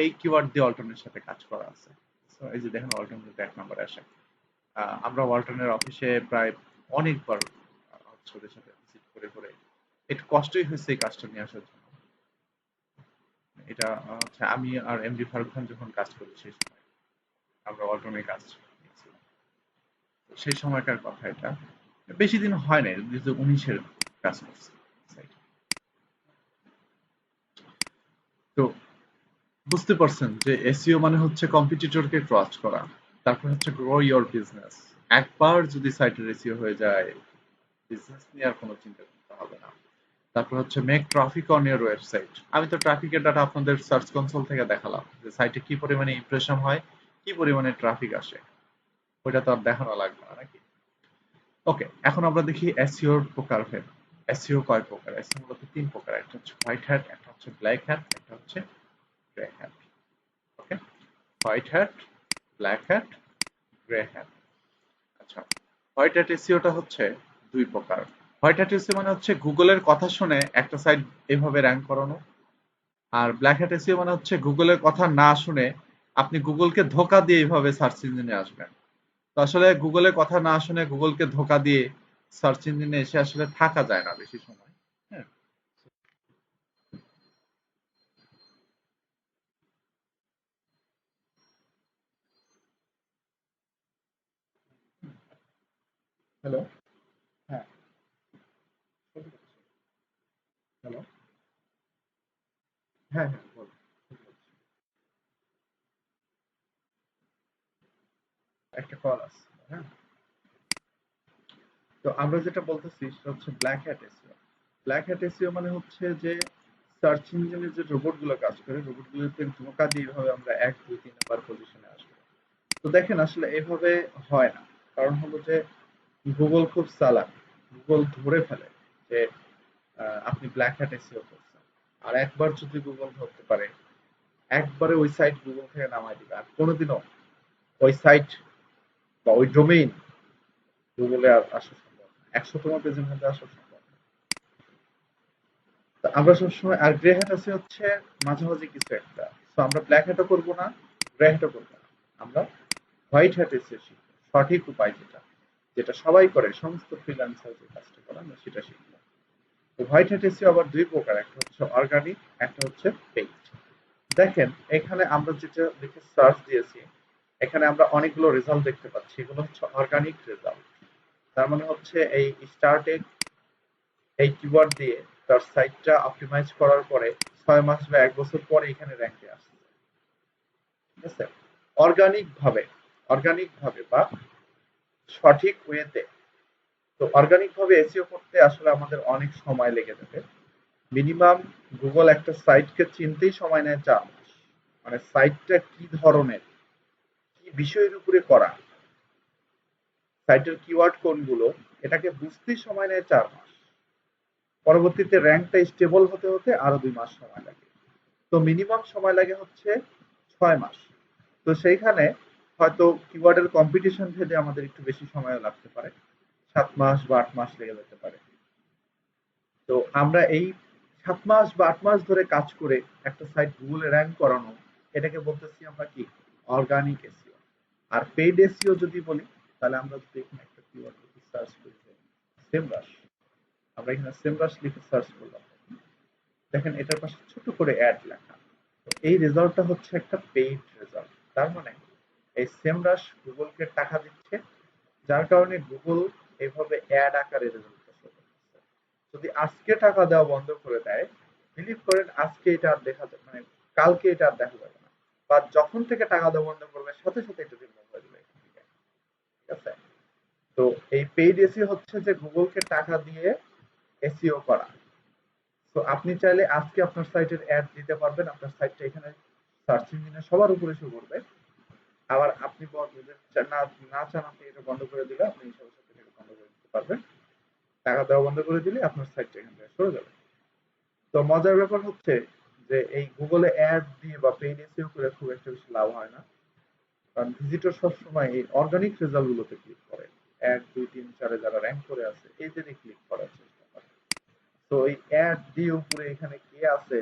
এই কিওয়ার্ড দিয়ে ওয়ালটনের সাথে কাজ করা আছে। So, এই যে দেখেন ওয়ালটন কিন্তু 1 নম্বরে আসে। আমরা ওয়ালটনের অফিসে প্রায় অনেকবার হচ্ছে ওদের সাথে ভিজিট করে করে একটু কষ্টই হয়েছে এই কাজটা নিয়ে আসার জন্য। এটা হচ্ছে আমি আর এমডি ফারুক খান যখন কাজ করি সেই সময় আমরা ওয়ালটনে কাজ নিয়েছিলাম। তো সেই সময়কার কথা এটা, বেশি দিন হয় নাই, 2019-এর কাজ করছি। তো বুঝতে পারছেন যে এসইও মানে হচ্ছে কম্পিটিটরকে ক্রস করা, তারপর হচ্ছে গ্রো ইওর বিজনেস। একবার যদি সাইটের এসইও হয়ে যায়, বিজনেস নিয়ে আর কোনো চিন্তা করতে হবে না। তারপর হচ্ছে make traffic on your website. আমি তো ট্রাফিকের ডাটা আপনাদের সার্চ কনসোল থেকে দেখালাম যে সাইটে কি পরিমাণে ইমপ্রেশন হয়, কি পরিমাণে ট্রাফিক আসে, ওইটা তো আর দেখানো লাগবে না নাকি? ওকে, এখন আমরা দেখি এসইওর প্রকারভেদ। এসইও কয় প্রকার? এসইও মূলত 3 প্রকার, একটা হচ্ছে হোয়াইট হ্যাট, একটা হচ্ছে ব্ল্যাক হ্যাট, একটা হচ্ছে grey hat. Okay, white hat, black hat, grey hat. আচ্ছা, হোয়াইট হ্যাট এসইওটা হচ্ছে 2 প্রকার। হোয়াইট হ্যাট এসইও মানে হচ্ছে গুগলের কথা শুনে একটা সাইট এভাবে র্যাঙ্ক করানো। আর ব্ল্যাক হ্যাট এসইও মানে হচ্ছে গুগলের কথা না শুনে আপনি গুগলকে ধোকা দিয়ে এইভাবে সার্চ ইঞ্জিনে আসবেন। তো আসলে গুগলের কথা না শুনে গুগলকে ধোকা দিয়ে সার্চ ইঞ্জিনে এসে আসলে থাকা যায় না বেশি সময়। হ্যাঁ, হ্যালো। হ্যাঁ, হ্যালো। হ্যাঁ, হ্যাঁ, বলুন। একটা কল আসছে। হ্যাঁ, তো আমরা যেটা বলতেছি সেটা হচ্ছে black hat SEO. Black hat SEO মানে হচ্ছে যে সার্চ ইঞ্জিনে যে রোবট গুলো কাজ করে, রোবট গুলোকে ধোকা দিয়ে এইভাবে আমরা 1, 2, 3 নাম্বার পজিশনে আসবো। তো দেখেন আসলে এভাবে হয় না। কারণ হলো যে গুগল খুব চালাক। গুগল ধরে ফেলে যে আপনি ব্ল্যাক হ্যাট এসইও করছেন। আর একবার যদি গুগল ধরতে পারে, একবারে ওই সাইট গুগল থেকে নামায় দিবে, আর কোনোদিনও ওই সাইট বা ওই ডোমেইন গুগলে আর আসা সম্ভব না, 100তম পেজের মধ্যে আসা সম্ভব না। তো আমরা সবসময়, আর গ্রে হ্যাট আছে হচ্ছে মাঝামাঝি কিছু একটা। তো আমরা ব্ল্যাক হ্যাটও করবো না, গ্রে হ্যাটও করবো না, আমরা হোয়াইট হ্যাট এসে শিখবো। সঠিক উপায় যেটা, যেটা সবাই করে, সমস্ত ফ্রিল্যান্সার যে কাজটা করে আমরা সেটা শিখবো। তো হোয়াইট হ্যাট এসিও আবার 2 প্রকার, একটা হচ্ছে অর্গানিক, একটা হচ্ছে পেইড। দেখেন এখানে আমরা যেটা লিখে সার্চ দিয়েছি, এখানে আমরা অনেকগুলো রেজাল্ট দেখতে পাচ্ছি, এগুলো হচ্ছে অর্গানিক রেজাল্ট। তার মানে হচ্ছে এই স্টার্টেড এই কিওয়ার্ড দিয়ে তার সাইটটা অপটিমাইজ করার পরে 6 মাস বা 1 বছর পরে এখানে র্যাঙ্কে আসছে। ঠিক আছে, অর্গানিক ভাবে, অর্গানিক ভাবে বা সঠিক ওয়েতে। তো অর্গানিক ভাবে এসইও করতে আসলে আমাদের অনেক সময় লেগে যাবে। মিনিমাম গুগল একটা সাইটকে চিনতেই সময় নেয় 4 মাস। মানে সাইটটা কি ধরনের, কি বিষয়ের উপরে করা, সাইটের কিওয়ার্ড কোনগুলো, এটাকে বুঝতেই সময় নেয় 4 মাস। পরবর্তীতে র্যাঙ্কটা স্টেবল হতে হতে আরো 2 মাস সময় লাগে। তো মিনিমাম সময় লাগে হচ্ছে 6 মাস। তো সেইখানে হয়তো কিওয়ার্ডের কম্পিটিশন ভেদে আমাদের একটু বেশি সময় লাগতে পারে, 7 মাস বা 8 মাস লেগে যেতে পারে। তো আমরা এই 7 মাস বা 8 মাস ধরে কাজ করে একটা সাইট গুগলে র্যাঙ্ক করানো, এটাকে বলতেছি আমরা কি, অর্গানিক এসইও। আর পেইড এসইও যদি বলি, তাহলে আমরা যদি এখানে একটা কিওয়ার্ড লিখে সার্চ করি, সেমরাশ, আমরা এখানে সেমরাশ লিখে সার্চ করলাম, দেখেন এটার পাশে ছোট করে অ্যাড লেখা। তো এই রেজাল্টটা হচ্ছে একটা পেইড রেজাল্ট। তার মানে এই সেমরাশ গুগলকে টাকা দিচ্ছে, যার কারণে গুগল এভাবে অ্যাড আকারে রেজাল্টটা শো করতেছে। যদি আজকে টাকা দেওয়া বন্ধ করে দেয়, বিলিভ করেন আজকে এটা আর দেখা যাবে, মানে কালকে এটা আর দেখা যাবে না, বা যখন থেকে টাকা দেওয়া বন্ধ করবে সাথে সাথে এটা রিমুভ হয়ে যাবে এখান থেকে। ঠিক আছে, তো এই পেইড এসিও হচ্ছে যে গুগলকে টাকা দিয়ে এসইও করা। তো আপনি চাইলে আজকে আপনার সাইটের অ্যাড দিতে পারবেন, আপনার সাইটটা এখানে সার্চ ইঞ্জিনে সবার উপরে শো করবে। আবার আপনি যদি না না চান আপনি এটা বন্ধ করে দিলে আপনি সাথে সাথে এটা বন্ধ করে দিতে পারবেন। টাকা দেওয়া বন্ধ করে দিলে আপনার সাইটটা এখান থেকে সরে যাবে। তো মজার ব্যাপার হচ্ছে যে এই গুগলে অ্যাড দিয়ে বা পেইড এসইও করে খুব একটা বেশি লাভ হয় না। কারণ ভিজিটর সবসময় এই অর্গানিক রেজাল্ট গুলোতে ক্লিক করে। ১, ২, ৩, ৪ যারা র‍্যাঙ্ক করে আছে এদেরই ক্লিক করার চেষ্টা করে। তো এই অ্যাড দিয়ে উপরে এখানে কে আছে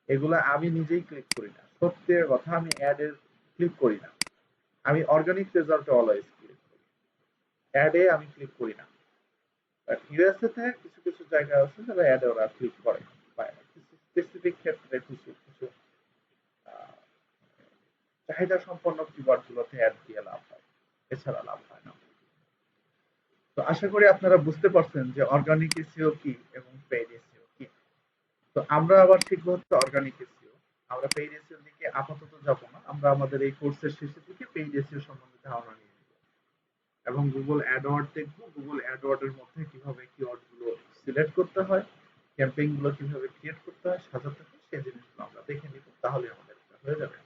এগুলা আমি নিজেই ক্লিক করি না। সত্যি কথা আমি অ্যাড এর ক্লিক করি না। আমি অর্গানিক রেজাল্টে অলওয়েজ ক্লিক করি। অ্যাড এ আমি ক্লিক করি না। বাট ইউএসএ তে কিছু কিছু জায়গা আছে যারা অ্যাড ওরা ক্লিক করে। বা কিছু স্পেসিফিক ক্ষেত্রে কিছু কিছু আহ, চাহিদা সম্পন্ন কিওয়ার্ড গুলোতে অ্যাড দিয়ে লাভ হয়। এছাড়া লাভ হয় না। তো আশা করি আপনারা বুঝতে পারছেন যে অর্গানিক এসইও কি এবং পেইড এসইও কি। তো আমরা আবার শিখবো হচ্ছে অর্গানিক এসইও। আমরা পেইড এসইও দিকে আপাতত যাব না। আমরা আমাদের এই কোর্সের শেষের দিকে পেইড এসইও সম্বন্ধে ধারণা নিয়ে নিব এবং গুগল অ্যাডওয়ার্ড দেখবো। গুগল অ্যাডওয়ার্ড এর মধ্যে কিভাবে কিওয়ার্ড গুলো সিলেক্ট করতে হয়, ক্যাম্পেইন গুলো কিভাবে ক্রিয়েট করতে হয়, সাজাতে হয় সেই জিনিসগুলো আমরা দেখে নিব। তাহলে আমাদের এটা হয়ে যাবে।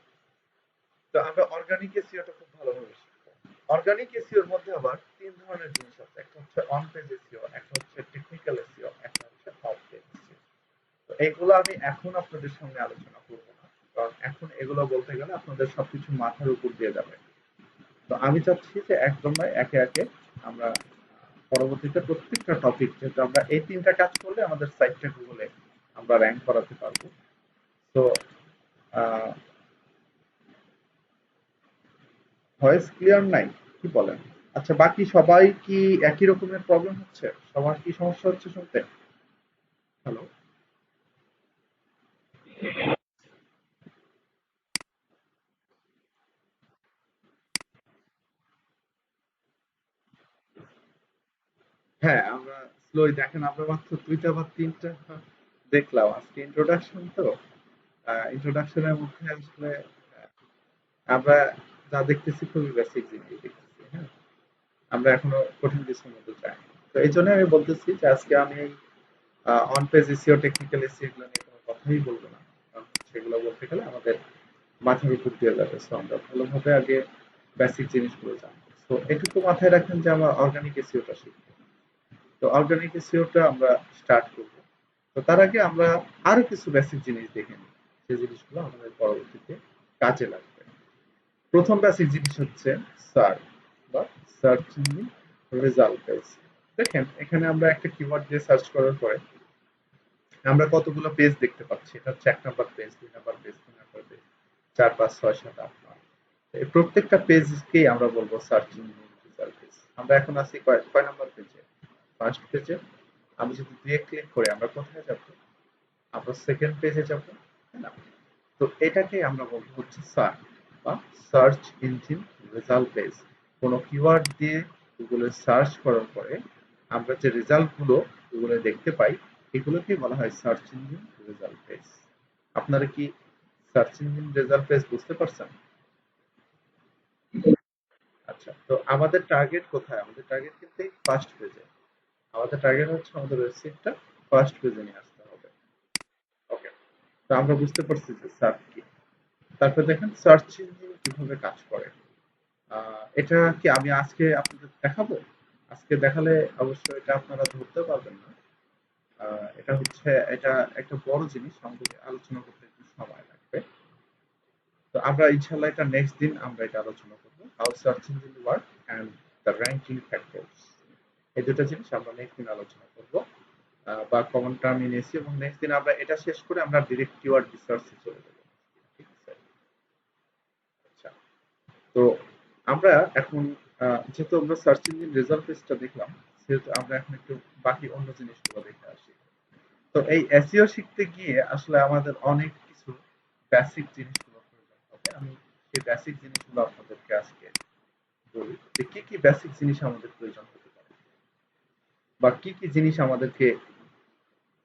তো আমরা অর্গানিক এসইওটা খুব ভালোভাবে শিখবো। অর্গানিক এসইওর মধ্যে আবার তিন ধরনের জিনিস আছে। একটা হচ্ছে অন পেজ এসইও, একটা হচ্ছে টেকনিক্যাল এসইও, একটা হচ্ছে অফ পেজ এসইও। তো এগুলো আমি এখন আপনাদের সঙ্গে আলোচনা করব না। কারণ এখন এগুলো বলতে গেলে আপনাদের সবকিছু মাথার উপর দিয়ে যাবে। তো আমি চাচ্ছি যে একদম নয় একে একে আমরা পরবর্তীতে প্রত্যেকটা টপিক যেহেতু আমরা এই তিনটা কাজ করলে আমাদের সাইটটা গুগলে আমরা র‍্যাঙ্ক করাতে পারবো। তো ভয়েস ক্লিয়ার নাই কি বলেন? আচ্ছা বাকি সবাই কি একই রকমের প্রবলেম হচ্ছে? সবার কি সমস্যা হচ্ছে শুনতে? হ্যালো? হ্যাঁ আমরা স্লোই দেখেন আমরা মাত্র ২টা বা ৩টা দেখলাম আজকে ইন্ট্রোডাকশন তো ইন্ট্রোডাকশনের মধ্যে আসলে আমরা যা দেখতেছি খুবই বেসিক জিনিস দেখতেছি। হ্যাঁ আমরা এখনো কঠিন কিছুর মধ্যে যাইনি। তো এই জন্য আমি বলতেছি যে আজকে আমি এই on page SEO technical SEO এগুলো নিয়ে কোনো কথাই বলবো না। কারণ সেগুলো বলতে গেলে আমাদের মাথার উপর দিয়ে যাবে। সো আমরা ভালোভাবে আগে বেসিক জিনিসগুলো জানবো। তো এটুকু মাথায় রাখেন যে আমরা অর্গানিক এসইওটা শিখবো। তো অর্গানিক এসইওটা আমরা স্টার্ট করব। তো তার আগে আমরা আরো কিছু বেসিক জিনিস দেখে নিই। যে জিনিসগুলো আমাদের পরবর্তীতে কাজে লাগবে। প্রথম বেসিক জিনিস হচ্ছে সার্চ বা সার্চ ইঞ্জিন রেজাল্ট পেজ। দেখেন এখানে আমরা একটা কিওয়ার্ড দিয়ে সার্চ করার পরে আমরা কতগুলো পেজ দেখতে পাচ্ছি। এটা হচ্ছে ১ number page, ২ number page, ৩ number page, ৪, ৫, ৬, ৭, ৮, ৯। এই প্রত্যেকটা পেজকেই আমরা বলবো সার্চ ইঞ্জিন রেজাল্ট পেজ। আমরা এখন আছি কয় নাম্বার পেজে? ফার্স্ট পেজে। আমি যদি ২ এ ক্লিক করি আমরা কোথায় যাব? আমরা সেকেন্ড পেজে যাব। তাই না? তো এটাকে আমরা বলবো হচ্ছে সার্চ বা সার্চ ইঞ্জিন রেজাল্ট পেজ। কোনো কিওয়ার্ড দিয়ে গুগলে সার্চ করার পরে আমরা যে রেজাল্ট গুলো গুগলে দেখতে পাই এগুলোকে বলা হয় সার্চ ইঞ্জিন রেজাল্ট পেজ। আপনারা কি সার্চ ইঞ্জিন রেজাল্ট পেজ বুঝতে পারছেন? আচ্ছা তো আমাদের টার্গেট কোথায়? আমাদের টার্গেট কিন্তু এই ফার্স্ট পেজে। আমাদের টার্গেট হচ্ছে আমাদের ওয়েবসাইটটা ফার্স্ট পেজে নিয়ে আসতে হবে। ওকে, তো আমরা বুঝতে পারছি যে সার্চ কি। তারপর দেখেন সার্চ ইঞ্জিন কিভাবে কাজ করে। এটা কি আমি আজকে আপনাদের দেখাবো? আজকে দেখালে অবশ্য এটা আপনারা ধরতে পারবেন না। এটা হচ্ছে এটা একটা বড় জিনিস আমাদের আলোচনা করতে একটু সময় লাগবে। তো আমরা ইনশাআল্লাহ এটা নেক্সট দিন আমরা এটা আলোচনা করব। How search engine work and the ranking factors. এই দুটো জিনিস আমরা নেক্সট দিন আলোচনা করব। বা কমন টার্ম ইন এসইও এবং নেক্সট দিন আমরা এটা শেষ করে আমরা ডিরেক্ট কিওয়ার্ড রিসার্চে চলে যাব। ঠিক আছে? আচ্ছা। তো আমরা এখন যেহেতু আমরা সার্চ ইঞ্জিন রেজাল্ট পেজটা দেখলাম সেহেতু আমরা এখন একটু বাকি অন্য জিনিসগুলো দেখে আসি। তো এই এসইও শিখতে গিয়ে আসলে আমাদের অনেক কিছু বেসিক জিনিসগুলো প্রয়োজন হবে। আমি সেই বেসিক জিনিসগুলো আপনাদেরকে আজকে বলি যে কি কি বেসিক জিনিস আমাদের প্রয়োজন হতে পারে বা কি কি জিনিস আমাদেরকে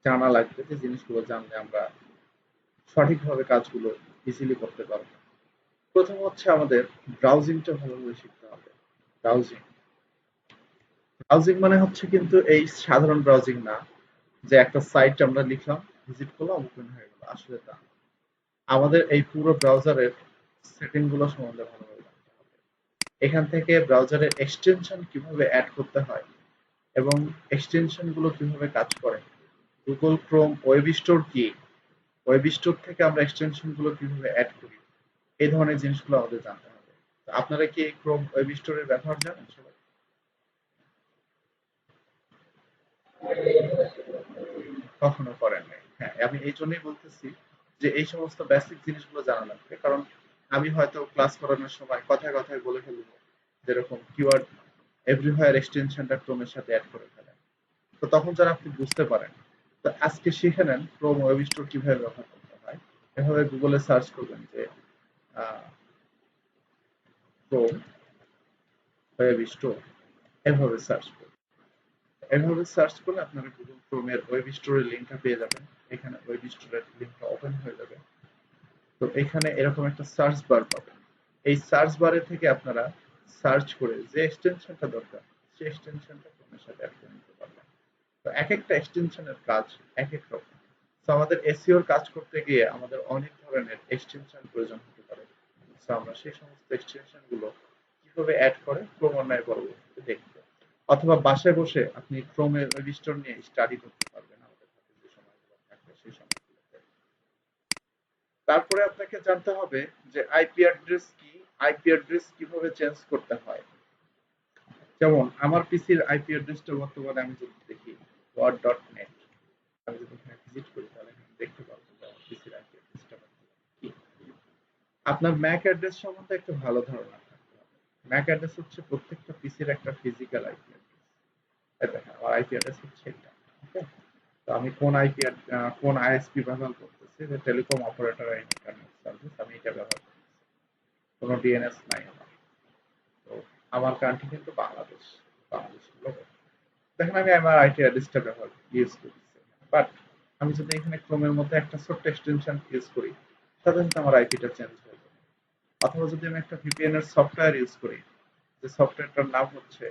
জানা লাগবে যে জিনিসগুলো জানলে আমরা সঠিকভাবে কাজগুলো ইজিলি করতে পারবো। প্রথম হচ্ছে আমাদের ব্রাউজিংটা ভালোভাবে শিখতে হবে। ব্রাউজিং ব্রাউজিং মানে হচ্ছে কিন্তু এই সাধারণ ব্রাউজিং না যে একটা সাইট আমরা লিখলাম ভিজিট করলাম ওপেন হয়ে গেল। আসলে তা না। আমাদের এই পুরো ব্রাউজারের সেটিং গুলো সম্বন্ধে ভালোভাবে জানতে হবে। এখান থেকে ব্রাউজারের এক্সটেনশন কিভাবে অ্যাড করতে হয় এবং এক্সটেনশন গুলো কিভাবে কাজ করে, গুগল ক্রোম ওয়েব স্টোর কি, ওয়েব স্টোর থেকে আমরা এক্সটেনশন গুলো কিভাবে অ্যাড করি, এই ধরনের জিনিসগুলো আমাদের জানতে হবে। তো আপনারা কি ক্রোম ওয়েব স্টোরের ব্যবহার জানেন সবাই? কখনো করেন নাই। হ্যাঁ, আমি এই জন্যই বলতেছি যে এই সমস্ত বেসিক জিনিসগুলো জানা লাগবে, কারণ আমি হয়তো ক্লাস করানোর সময় কথায় কথায় বলে ফেলবো যেরকম কিওয়ার্ড এভরিহোয়ার এক্সটেনশনটা ক্রোমের সাথে অ্যাড করে ফেলেন। তো তখন যারা আপনি বুঝতে পারেন, তো আজকে শিখে নেন ক্রোম ওয়েব স্টোর কিভাবে ব্যবহার করতে হয়। এভাবে গুগলে সার্চ করবেন যে ক্রোম ওয়েব স্টোর, এভাবে সার্চ করবেন। এভাবে সার্চ করলে আপনারা গুগল ক্রোমের ওয়েব স্টোরের লিঙ্কটা পেয়ে যাবেন। এখানে ওয়েব স্টোরের লিঙ্কটা ওপেন হয়ে যাবে। তো এখানে এরকম একটা সার্চ বার পাবেন। এই সার্চ বারে থেকে আপনারা সার্চ করে যে এক্সটেনশনটা দরকার সেই এক্সটেনশনটা ক্রোমের সাথে অ্যাড করে নিতে পারবেন। তো এক একটা এক্সটেনশনের কাজ এক এক রকম। তো আমাদের এসইওর কাজ করতে গিয়ে আমাদের অনেক ধরনের এক্সটেনশন প্রয়োজন হতে পারে। তো আমরা সেই সমস্ত এক্সটেনশন গুলো কিভাবে অ্যাড করে ক্রমান্বয়ে পরবর্তীতে দেখবো। অথবা বাসায় বসে আপনি ক্রোমের ওয়েব স্টোর নিয়ে স্টাডি করতে পারবেন আমাদের হাতে যে সময়গুলো থাকবে সেই সময়গুলোতে। তারপরে আপনাকে জানতে হবে যে আইপি অ্যাড্রেস কি, আইপি অ্যাড্রেস কিভাবে চেঞ্জ করতে হয়। যেমন আমার পিসির আইপি অ্যাড্রেসটা বর্তমানে আমি যদি দেখি word.net, আমি যদি এখানে ভিজিট করি তাহলে আমি দেখতে পাবো যে আমার পিসির আইপি অ্যাড্রেসটা কি। আপনার ম্যাক অ্যাড্রেস সম্বন্ধে একটা ভালো ধারণা থাকতে হবে। ম্যাক অ্যাড্রেস হচ্ছে প্রত্যেকটা পিসির একটা ফিজিক্যাল আইপি অ্যাড্রেস। এই দেখেন আমার আইপি অ্যাড্রেস হচ্ছে এটা। ওকে, তো আমি কোন আইপি কোন আইএসপি ব্যবহার করতেছি, যে telecom operator and internet service, আমি এটা ব্যবহার করতেছি, কোনো ডিএনএস নাই আমার। তো আমার কান্ট্রি কিন্তু বাংলাদেশ, বাংলাদেশ হলো। দেখেন আমি আমার আইপি অ্যাড্রেসটা ব্যবহার ইউজ করতেছি, বাট আমি যদি এখানে ক্রোমের মধ্যে একটা ছোট্ট এক্সটেনশন ইউজ করি সাথে সাথে আমার আইপিটা চেঞ্জ হয়ে যাবে। অথবা যদি আমি একটা ভিপিএন এর সফটওয়্যার ইউজ করি, যে সফটওয়্যারটার নাম হচ্ছে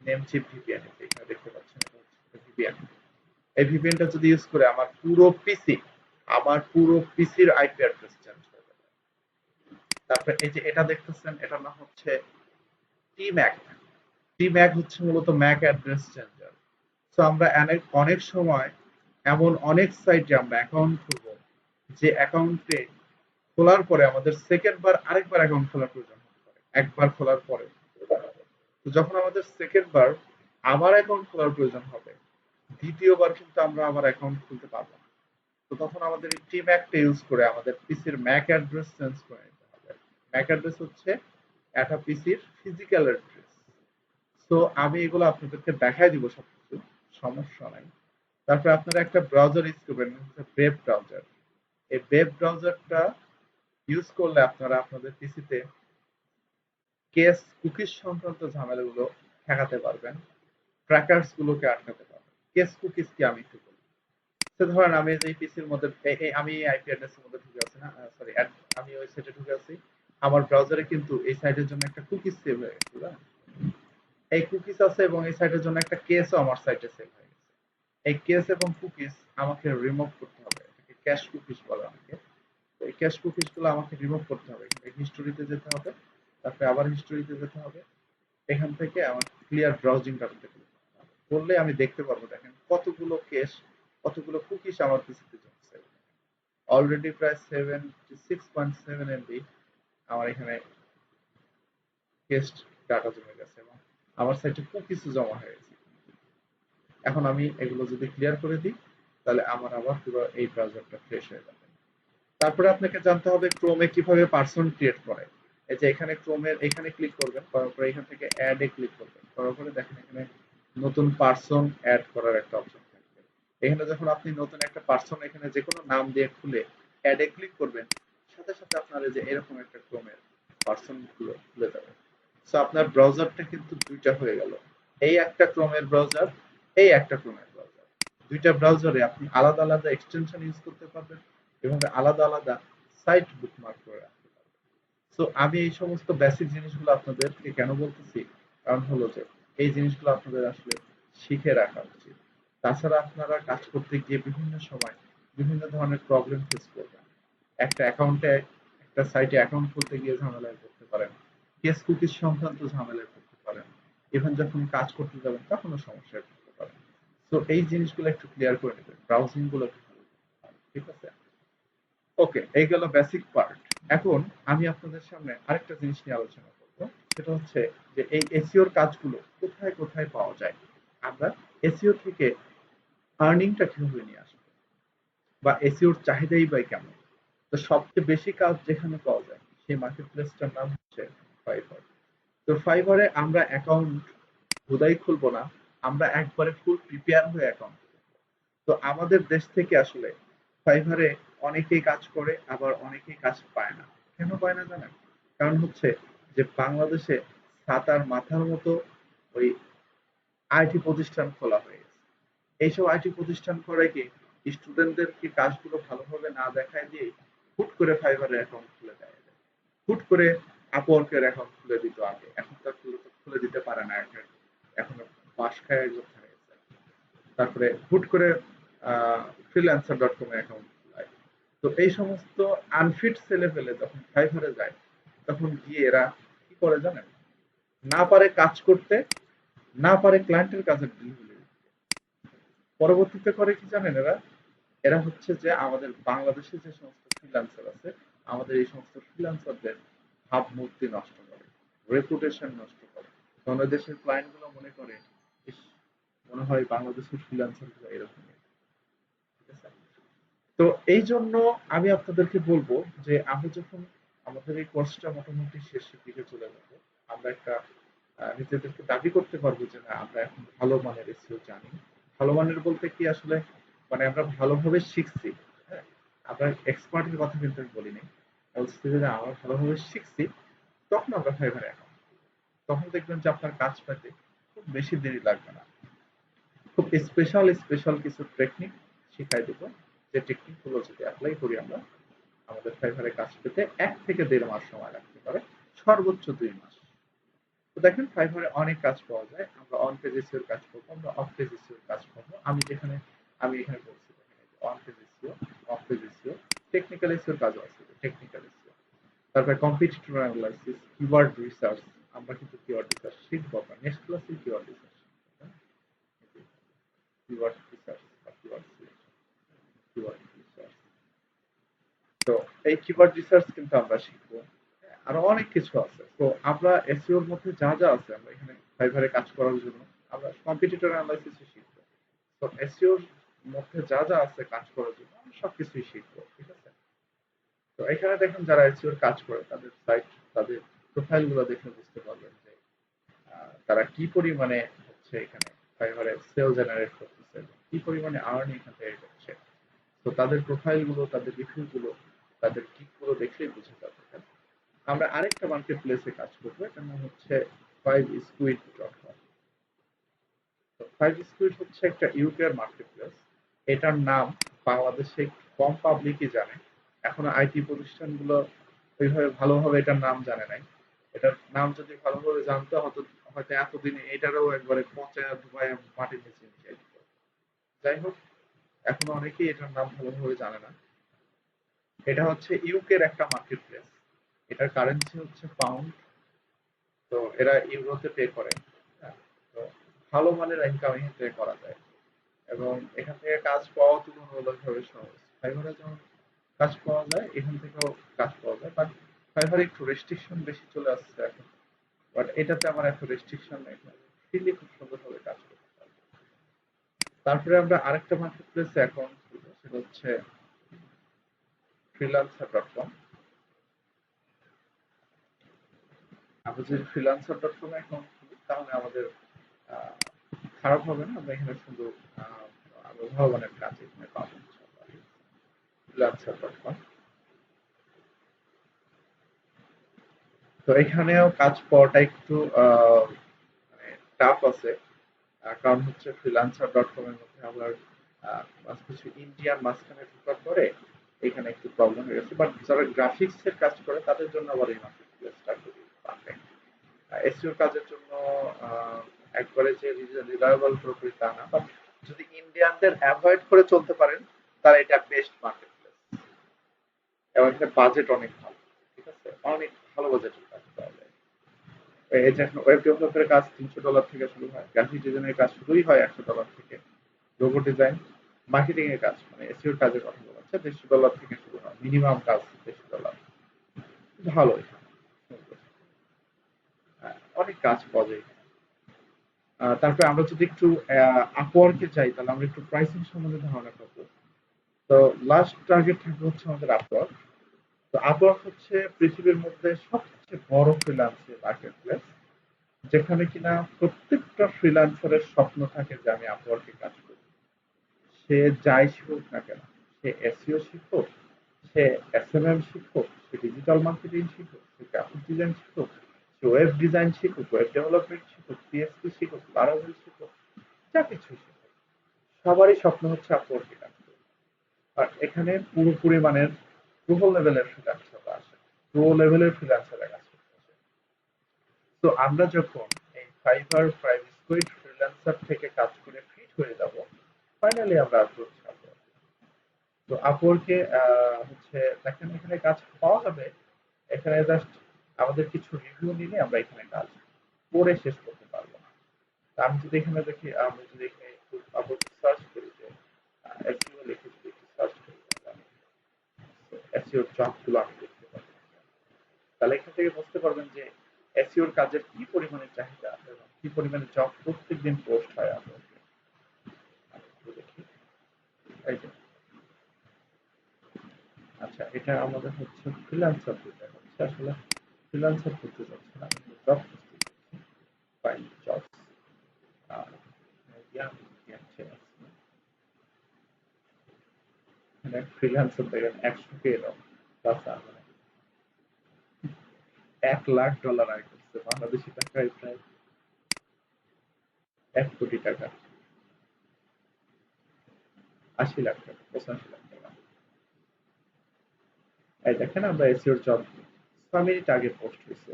নেমচিপ ভিপিএন, এখানে দেখতে পাচ্ছেন এটা হচ্ছে ভিপিএন। এই ভিপিএনটা যদি ইউজ করে আমার পুরো পিসির আইপি অ্যাড্রেস চেঞ্জ হয়ে যাবে। তারপরে এই যে এটা দেখতেছেন এটার নাম হচ্ছে টিম্যাক। টিম্যাক হচ্ছে মূলত ম্যাক অ্যাড্রেস চেঞ্জার। তো আমরা অনেক সময় এমন অনেক সাইটে আমরা অ্যাকাউন্ট খুলবো যে অ্যাকাউন্টে খোলার পরে আমাদের সেকেন্ড বার আরেকবার অ্যাকাউন্ট খোলার প্রয়োজন হতে পারে একবার খোলার পরে। তো যখন আমাদের সেকেন্ড বার আবার অ্যাকাউন্ট খোলার প্রয়োজন হবে, দ্বিতীয়বার কিন্তু আমরা আবার অ্যাকাউন্ট খুলতে পারবো না। তো তখন আমাদের এই টিম্যাকটা ইউজ করে আমাদের পিসির ম্যাক অ্যাড্রেস চেঞ্জ করে নিতে হবে। ম্যাক অ্যাড্রেস হচ্ছে একটা পিসির ফিজিক্যাল অ্যাড্রেস। তো আমি এগুলো আপনাদেরকে দেখাই দিব সবকিছু, সমস্যা নাই। তারপরে আপনারা একটা ব্রাউজার ইউজ করবেন, ওয়েব ব্রাউজার। এই ওয়েব ব্রাউজারটা ইউজ করলে আপনারা আপনাদের পিসিতে কেস কুকিজ সংক্রান্ত ঝামেলাগুলো ঠেকাতে পারবেন, ট্র্যাকার্স গুলোকে আটকাতে পারবেন। কেস কুকিজ কি আমি একটু বলি। তো ধরেন আমি এই পিসির মধ্যে আমি আইপি অ্যাড্রেসের মধ্যে ঢুকে আছি না, সরি, আমি ওই সাইটে ঢুকে আছি। আমার ব্রাউজারে কিন্তু এই সাইটের জন্য একটা কুকিজ সেভ হয়ে গেছে, না? এই কুকিজ আছে এবং এই সাইটের জন্য একটা কেসও আমার সাইটে সেভ হয়ে গেছে। এই কেস এবং কুকিজ আমাকে রিমুভ করতে হবে, এটাকে ক্যাশ কুকিজ বলে আমাকে। তো এই ক্যাশ কুকিজ গুলো আমাকে রিমুভ করতে হবে। হিস্টোরিতে যেতে হবে, তারপরে আবার হিস্টোরিতে যেতে হবে। এখান থেকে আমার ক্লিয়ার ব্রাউজিংটা করতে হবে। করলে আমি দেখতে পারবো দেখেন কতগুলো কেস, কতগুলো কুকিজ আমার পিসিতে জমছে। অলরেডি প্রায় 76.7 এমবি আমার এখানে কেস্ট ডাটা জমে গেছে এবং আমার সাইটে কুকিজও জমা হয়ে গেছে। এখন আমি এগুলো যদি ক্লিয়ার করে দিই তাহলে আমার আবার পুরো এই ব্রাউজারটা ফ্রেশ হয়ে যাবে। তারপরে আপনাকে জানতে হবে ক্রোমে কিভাবে পার্সন ক্রিয়েট করে। এই যে এখানে ক্রোমের এখানে ক্লিক করবেন, করার পরে এখান থেকে অ্যাড এ ক্লিক করবেন, করার পরে দেখেন এখানে নতুন পার্সন অ্যাড করার একটা অপশন থাকবে। এখানে যখন আপনি নতুন একটা পার্সন এখানে যে কোনো নাম দিয়ে খুলে অ্যাড এ ক্লিক করবেন, সাথে সাথে আপনার এই যে এরকম একটা ক্রোমের পার্সন গুলো খুলে যাবে। সো আপনার ব্রাউজারটা কিন্তু দুইটা হয়ে গেল, এই একটা ক্রোমের ব্রাউজার, এই একটা ক্রোমের ব্রাউজার। দুইটা ব্রাউজারে আপনি আলাদা আলাদা এক্সটেনশন ইউজ করতে পারবেন, এভাবে আলাদা আলাদা সাইট বুকমার্ক করে রাখতে পারবেন। সো আমি এই সমস্ত বেসিক জিনিসগুলো আপনাদেরকে কেন বলতেছি, কারণ হলো যে এই জিনিসগুলো আপনাদের আসলে শিখে রাখা উচিত। তাছাড়া আপনারা কাজ করতে গিয়ে বিভিন্ন সময় বিভিন্ন ধরনের প্রবলেম ফেস করবেন। একটা অ্যাকাউন্টে একটা সাইটে অ্যাকাউন্ট খুলতে গিয়ে ঝামেলায় পড়তে পারেন, কেস কুকিজ সংক্রান্ত ঝামেলায় পড়তে পারেন। ইভেন যখন কাজ করতে যাবেন তখনও সমস্যায় পড়তে পারেন। তো এই জিনিসগুলো একটু ক্লিয়ার করে নেবেন, ব্রাউজিং গুলো একটু ভালো করতে হবে, ঠিক আছে? ওকে, এই গেল বেসিক পার্ট। এখন আমি আপনাদের সামনে আরেকটা জিনিস নিয়ে আলোচনা করব, সেটা হচ্ছে যে এই এসইওর কাজগুলো কোথায় কোথায় পাওয়া যায়, আমরা এসইও থেকে আর্নিংটা কিভাবে নিয়ে আসবো, বা এসইওর চাহিদাই বা কেমন। তো সবচেয়ে বেশি কাজ যেখানে পাওয়া যায় সেই মার্কেট প্লেসটার নাম হচ্ছে ফাইবার। তো ফাইবারে আমরা অ্যাকাউন্ট হুদাই খুলবো না, আমরা একবারে ফুল প্রিপেয়ার হয়ে অ্যাকাউন্ট। তো আমাদের দেশ থেকে আসলে ফাইবারে অনেকেই কাজ করে, আবার অনেকেই কাজ পায় না। কেন পায় না জানেন? কারণ হচ্ছে যে বাংলাদেশে ছাতার মাথার মতো ওই আইটি প্রতিষ্ঠান খোলা হয়ে গেছে। এইসব আইটি প্রতিষ্ঠান করে কি স্টুডেন্টদেরকে কাজগুলো ভালোভাবে না দেখায় দিয়ে হুট করে ফাইবারের অ্যাকাউন্ট খুলে দেয়, হুট করে আপওয়ার্কের অ্যাকাউন্ট খুলে দিত আগে, এখন তো খুলে দিতে পারে না, এখন বাস খায় একজন হয়ে গেছে। তারপরে হুট করে freelancer.com এ অ্যাকাউন্ট খোলায়। তো এই সমস্ত আনফিট ছেলে পেলে যখন ফাইবারে যায়, তখন গিয়ে এরা কি করে জানেন? না পারে কাজ করতে, না পারে ক্লায়েন্টের কাছে ডেলিভারি। পরবর্তীতে করে কি জানেন এরা? এরা হচ্ছে যে আমাদের বাংলাদেশে যে সমস্ত ফ্রিল্যান্সার আছে, আমাদের এই সমস্ত ফ্রিল্যান্সারদের ভাবমূর্তি নষ্ট করে, রেপুটেশন নষ্ট করে। অন্য দেশের ক্লায়েন্ট গুলো মনে করে, ইস, মনে হয় বাংলাদেশের ফ্রিল্যান্সার গুলো এরকমই, ঠিক আছে? তো এই জন্য আমি আপনাদেরকে বলবো যে আমরা যখন আমাদের এই কোর্সটা মোটামুটি শেষের দিকে চলে যাবো, আমরা একটা নিজেদেরকে দাবি করতে পারবো যে না, আমরা এখন ভালো মানের এসইও জানি। ভালো মানের বলতে কি আসলে, মানে আমরা ভালোভাবে শিখছি। হ্যাঁ, আমরা এক্সপার্টের কথা কিন্তু আমি বলিনি, বলছি যে না, আমরা ভালোভাবে শিখছি। তখন আমরা ফাইবারে অ্যাকাউন্ট, তখন দেখবেন যে আপনার কাজ পেতে খুব বেশি দেরি লাগবে না। খুব স্পেশাল স্পেশাল কিছু টেকনিক শিখাই দেবো, যে টেকনিক গুলো যদি অ্যাপ্লাই করি আমরা, আমাদের ফাইবারে কাজ পেতে 1 থেকে 1.5 মাস সময় লাগতে পারে, সর্বোচ্চ 2 মাস। তো দেখেন ফাইবারে অনেক কাজ পাওয়া যায়, আমরা অন পেজ এসইও কাজ করবো, আমরা অফ পেজ এসইও কাজ করবো। আমি এখানে বলছি on page SEO, of page SEO, technical SEO কাজও আছে, টেকনিক্যাল এসইও। তারপরে কম্পিটিটর অ্যানালাইসিস, কিওয়ার্ড রিসার্চ, আমরা কিন্তু কিওয়ার্ড রিসার্চ শিখবো, আমরা নেক্সট ক্লাসে কিওয়ার্ড রিসার্চ শিখবো। কিওয়ার্ড রিসার্চ বা কিওয়ার্ড সিলেকশন, কিওয়ার্ড রিসার্চ। তো এই কিওয়ার্ড রিসার্চ কিন্তু আমরা শিখবো। আরো অনেক কিছু আছে। তো আমরা এসইও এর মধ্যে যা যা আছে, আমরা এখানে ফাইবারে কাজ করার জন্য আমরা কম্পিটিটর অ্যানালাইসিস শিখবো। তো এসইও এর মধ্যে যা যা আছে কাজ করার জন্য আমরা সবকিছুই শিখবো, ঠিক আছে? তো এখানে দেখুন যারা এসইও এর কাজ করে তাদের সাইট, তাদের প্রোফাইল গুলো দেখে বুঝতে পারবেন যে তারা কি পরিমাণে হচ্ছে এখানে ফাইবারে সেল জেনারেট করতেছে, কি পরিমাণে আর্ন এখান থেকে করছে। তো তাদের প্রোফাইল গুলো, তাদের রিভিউ গুলো, তাদের কিক গুলো দেখলেই বুঝে যাবে। আমরা আরেকটা মার্কেট প্লেসে কাজ করবো, এটার নাম হচ্ছে 5squid.com। তো 5squid হচ্ছে একটা ইউকের মার্কেট প্লেস। এটার নাম বাংলাদেশে কম পাবলিকই জানে, এখনো আইটি প্রতিষ্ঠানগুলো ওইভাবে ভালোভাবে এটার নাম জানে নাই। এটার নাম যদি ভালোভাবে জানতে হতো, হয়তো এতদিনে এটারও একবারে পচে ডুবাই মাটির নিচে মিশিয়ে দিত। যাই হোক, এখনো অনেকেই এটার নাম ভালোভাবে জানে না। এটা হচ্ছে ইউকের একটা মার্কেট প্লেস, এটার কারেন্সি হচ্ছে পাউন্ড। তো এরা ইউরোতে পে করে। হ্যাঁ, তো ভালো মানের ইনকাম এখান থেকে করা যায়, এবং এখান থেকে কাজ পাওয়া তুলনামূলকভাবে সহজ। ফাইবারে যেমন কাজ পাওয়া যায়, এখান থেকেও কাজ পাওয়া যায়, বাট ফাইবারে একটু রেস্ট্রিকশন বেশি চলে আসছে এখন। বাট এটাতে আমার এত রেস্ট্রিকশন নেই, ফ্রিলি খুব সুন্দরভাবে কাজ করতে পারবো। তারপরে আমরা আরেকটা মার্কেট প্লেসে অ্যাকাউন্ট খুলবো, সেটা হচ্ছে freelancer.com। আমরা যদি freelancer.com এ অ্যাকাউন্ট খুলি, তাহলে আমাদের আহ, খারাপ হবে না, আমরা এখানে শুধু আমরা ভগবানের কাজ এখানে পাবো freelancer.com। তো এখানেও কাজ পাওয়াটা একটু মানে টাফ আছে, কারণ হচ্ছে freelancer.com এর মধ্যে আমরা কিছু ইন্ডিয়ান মাঝখানে ঢোকার পরে এখানে একটু প্রবলেম হয়ে গেছে। বাট যারা গ্রাফিক্স এর কাজ করে তাদের জন্য আবার এই মার্কেট প্লেসটা খুবই পারফেক্ট। এসইও কাজের জন্য একবারে যে রিলায়েবল পুরোপুরি তা না, বাট যদি ইন্ডিয়ানদের অ্যাভয়েড করে চলতে পারেন, তাহলে এটা বেস্ট মার্কেট প্লেস। এবং এখানে বাজেট অনেক ভালো, ঠিক আছে, অনেক ভালো বাজেটের কাজ পাওয়া যায়। এই যে এখন ওয়েব ডেভেলপের কাজ $300 থেকে শুরু হয়, গ্রাফিক ডিজাইনের কাজ শুরুই হয় $100 থেকে, লোগো ডিজাইন, মার্কেটিং এর কাজ মানে এসইওর কাজের কথা বলা হচ্ছে $150 থেকে শুরু হয়, মিনিমাম কাজ $150। ভালো এটা। অনেক কাজ পাওয়া যায়। তারপরে আমরা যদি একটু আপওয়ার্কে যাই তাহলে আমরা একটু প্রাইসিং সম্বন্ধে ধারণা পাবো। তো লাস্ট টার্গেট থাকবে হচ্ছে আমাদের আপওয়ার্ক। তো আপওয়ার্ক হচ্ছে পৃথিবীর মধ্যে সবচেয়ে বড় ফ্রিল্যান্সিং মার্কেট প্লেস, যেখানে কিনা প্রত্যেকটা ফ্রিল্যান্সারের স্বপ্ন থাকে যে আমি আপওয়ার্কে কাজ করব। সে যাই শিখুক না কেন, সে এসইও শিখুক, সে এসএমএম শিখুক, সে ডিজিটাল মার্কেটিং শিখুক, সে গ্রাফিক ডিজাইন শিখুক, সে ওয়েব ডিজাইন শিখুক, ওয়েব ডেভেলপমেন্ট শিখুক, পিএইচপি শিখুক, লারাভেল শিখুক, যা কিছু শিখুক, সবারই স্বপ্ন হচ্ছে আপওয়ার্কে কাজ করবে। আর এখানে পুরোপুরি মানের প্রো লেভেলের ফ্রিল্যান্সাররা আসে, প্রো লেভেলের ফ্রিল্যান্সাররা কাজ করতে আসে। তো আমরা যখন এই ফাইবার প্রাইম স্কুইড ফ্রিল্যান্সার থেকে কাজ করে ফিট হয়ে যাব, ফাইনালি আমরা আসবো হচ্ছে Upwork। তো আপওয়ার্কে হচ্ছে দেখেন এখানে কাজ পাওয়া যাবে, এখানে জাস্ট আমাদের কিছু রিভিউ নিলে আমরা এখানে কাজ করে শেষ করতে পারবো না। তা আমি যদি এখানে দেখি, আমি যদি এখানে একটু আপওয়ার্কে সার্চ করি যে এসইও লিখে যদি একটু সার্চ করি তাহলে আমি এসইও জবগুলো আমি দেখতে পাবো। তাহলে এখান থেকে বুঝতে পারবেন যে এসইওর কাজের কি পরিমাণে চাহিদা এবং কি পরিমাণে জব প্রত্যেকদিন পোস্ট হয় আপওয়ার্কে। আমি একটু দেখি। এই যে, আচ্ছা এটা আমাদের হচ্ছে ফ্রিল্যান্সার যেটা হচ্ছে আসলে ফ্রিল্যান্সার করতে যাচ্ছে না, আমি জব খুঁজতে যাচ্ছি, ফাইন্ড জবস। আর এখানে ফ্রিল্যান্সার দেখেন 100K এরকম প্লাস মানে $1,00,000 আয় করছে বাংলাদেশি টাকায় প্রায় 1 কোটি টাকা, 80 লাখ টাকা, 85 লাখ টাকা। এই দেখেন আমরা এসইওর জব 6 মিনিট আগে পোস্ট হয়েছে।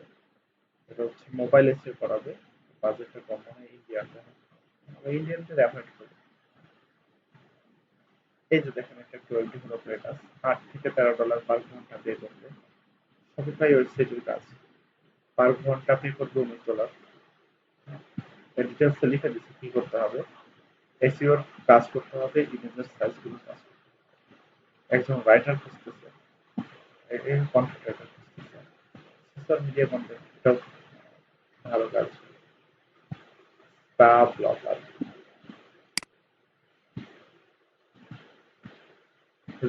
এটা হচ্ছে মোবাইল এসইও করাবে, বাজেটটা কম হয় ইন্ডিয়ান, আমরা ইন্ডিয়ানদের অ্যাভয়েড করি। এই যে দেখেন একটা ওয়েব ডেভেলপের কাজ, $8 থেকে $13 পার ঘন্টা পে করবে, শপিফাই ওয়েবসাইটের কাজ, পার ঘন্টা পে করবে $19। ডিটেলসে লিখে দিচ্ছি কি করতে হবে। এসইওর কাজ করতে হবে, ইমেজের সাইজগুলো কাজ করতে হবে। একজন রাইটার খুঁজতেছে, কন্টেন্ট রাইটার খুঁজতেছে, সোশ্যাল মিডিয়া কন্টেন্ট, এটাও ভালো কাজ, তা ব্লগার,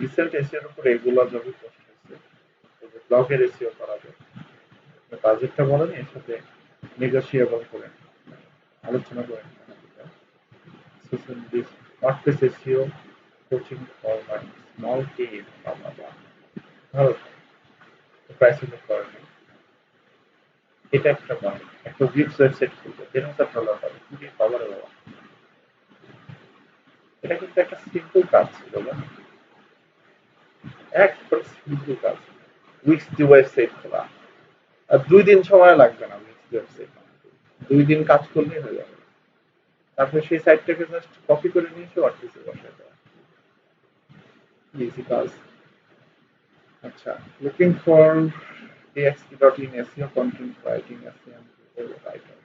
রিসেন্ট এসইওর উপর এগুলো জবই পোস্ট হয়েছে। ব্লগের এসইও করাবে, বাজেটটা বলেন এর সাথে নেগোশিয়েবল করে আলোচনা করে social media, WordPress SEO coaching for my small team, ভালো প্রাইসিং করেন। এটা একটা পয়েন্ট, একটা উইক্স ওয়েবসাইট খুলবে $10,000 পাবে, খুবই পাওয়ারে বাবা। এটা কিন্তু একটা সিম্পল কাজ ছিল না, একবারে সিম্পল কাজ, উইক্স দি ওয়েবসাইট খোলা। আর 2 দিন সময় লাগবে না উইক্স দি ওয়েবসাইট, 2 দিন কাজ করলেই হয়ে যাবে। তারপরে সেই সাইটটাকে জাস্ট কপি করে নিয়ে এসে ওয়ার্ডপ্রেসে বসায় দেওয়া, ইজি কাজ। আচ্ছা, looking for AXP.in SEO content writing SEM writer.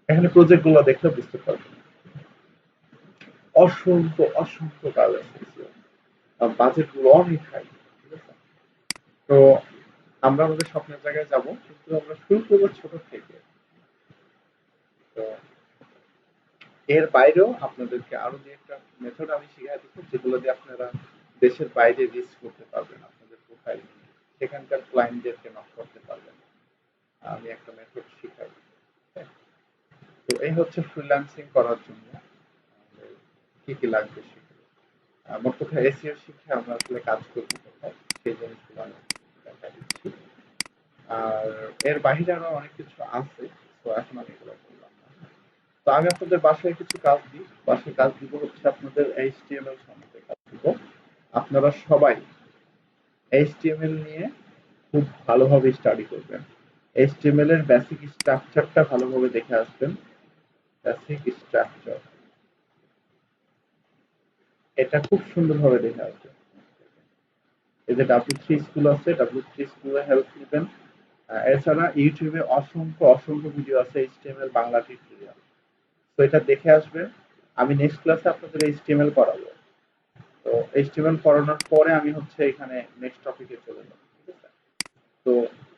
এখানে প্রজেক্ট গুলো দেখলে বুঝতে পারবেন অসংখ্য অসংখ্য কাজ আছে SEO, আর বাজেট গুলো অনেক হাই, ঠিক আছে? তো আমরা আমাদের স্বপ্নের জায়গায় যাব, কিন্তু আমরা শুরু করবো ছোট থেকে। তো এর বাইরেও আপনাদেরকে আরো যে একটা মেথড আমি শিখিয়ে দিচ্ছি, যেগুলো দিয়ে আপনারা দেশের বাইরে রিচ করতে পারবেন আপনাদের প্রোফাইল, সেখানকার ক্লায়েন্টদেরকে নক করতে পারবেন। আমি একটা মেথড শিখাই। হ্যাঁ? তো এই হচ্ছে ফ্রিল্যান্সিং করার জন্য আমাদের কি কি লাগবে সেগুলো। মোট কথা এসইও শিখে আমরা আসলে কাজ করবো কোথায়, সেই জিনিসগুলো আমি দেখা দিচ্ছি। আর এর বাহিরে আরো অনেক কিছু আছে, তো এখন আমি এগুলো বললাম না। তো আমি আপনাদের বাসায় কিছু কাজ দিই, বাসায় কাজ দিব হচ্ছে আপনাদের HTML সম্বন্ধে কাজ দিব। আপনারা সবাই HTML নিয়ে খুব ভালোভাবে স্টাডি করবেন, HTML এর বেসিক স্ট্রাকচারটা ভালোভাবে দেখে আসবেন। বেসিক স্ট্রাকচার এটা খুব সুন্দরভাবে দেখে আসবেন। এই যে W3 স্কুল আছে, W3 স্কুলে হেল্প নেবেন। এছাড়া ইউটিউবে অসংখ্য অসংখ্য ভিডিও আছে এইচটিএমএল বাংলা টিউটোরিয়াল। তো এটা দেখে আসবেন। আমি নেক্সট ক্লাসে আপনাদের এইচটিএমএল করাবো। তো এইচটিএমএল করানোর পরে আমি হচ্ছে এখানে নেক্সট টপিকে চলে যাব। ঠিক আছে? তো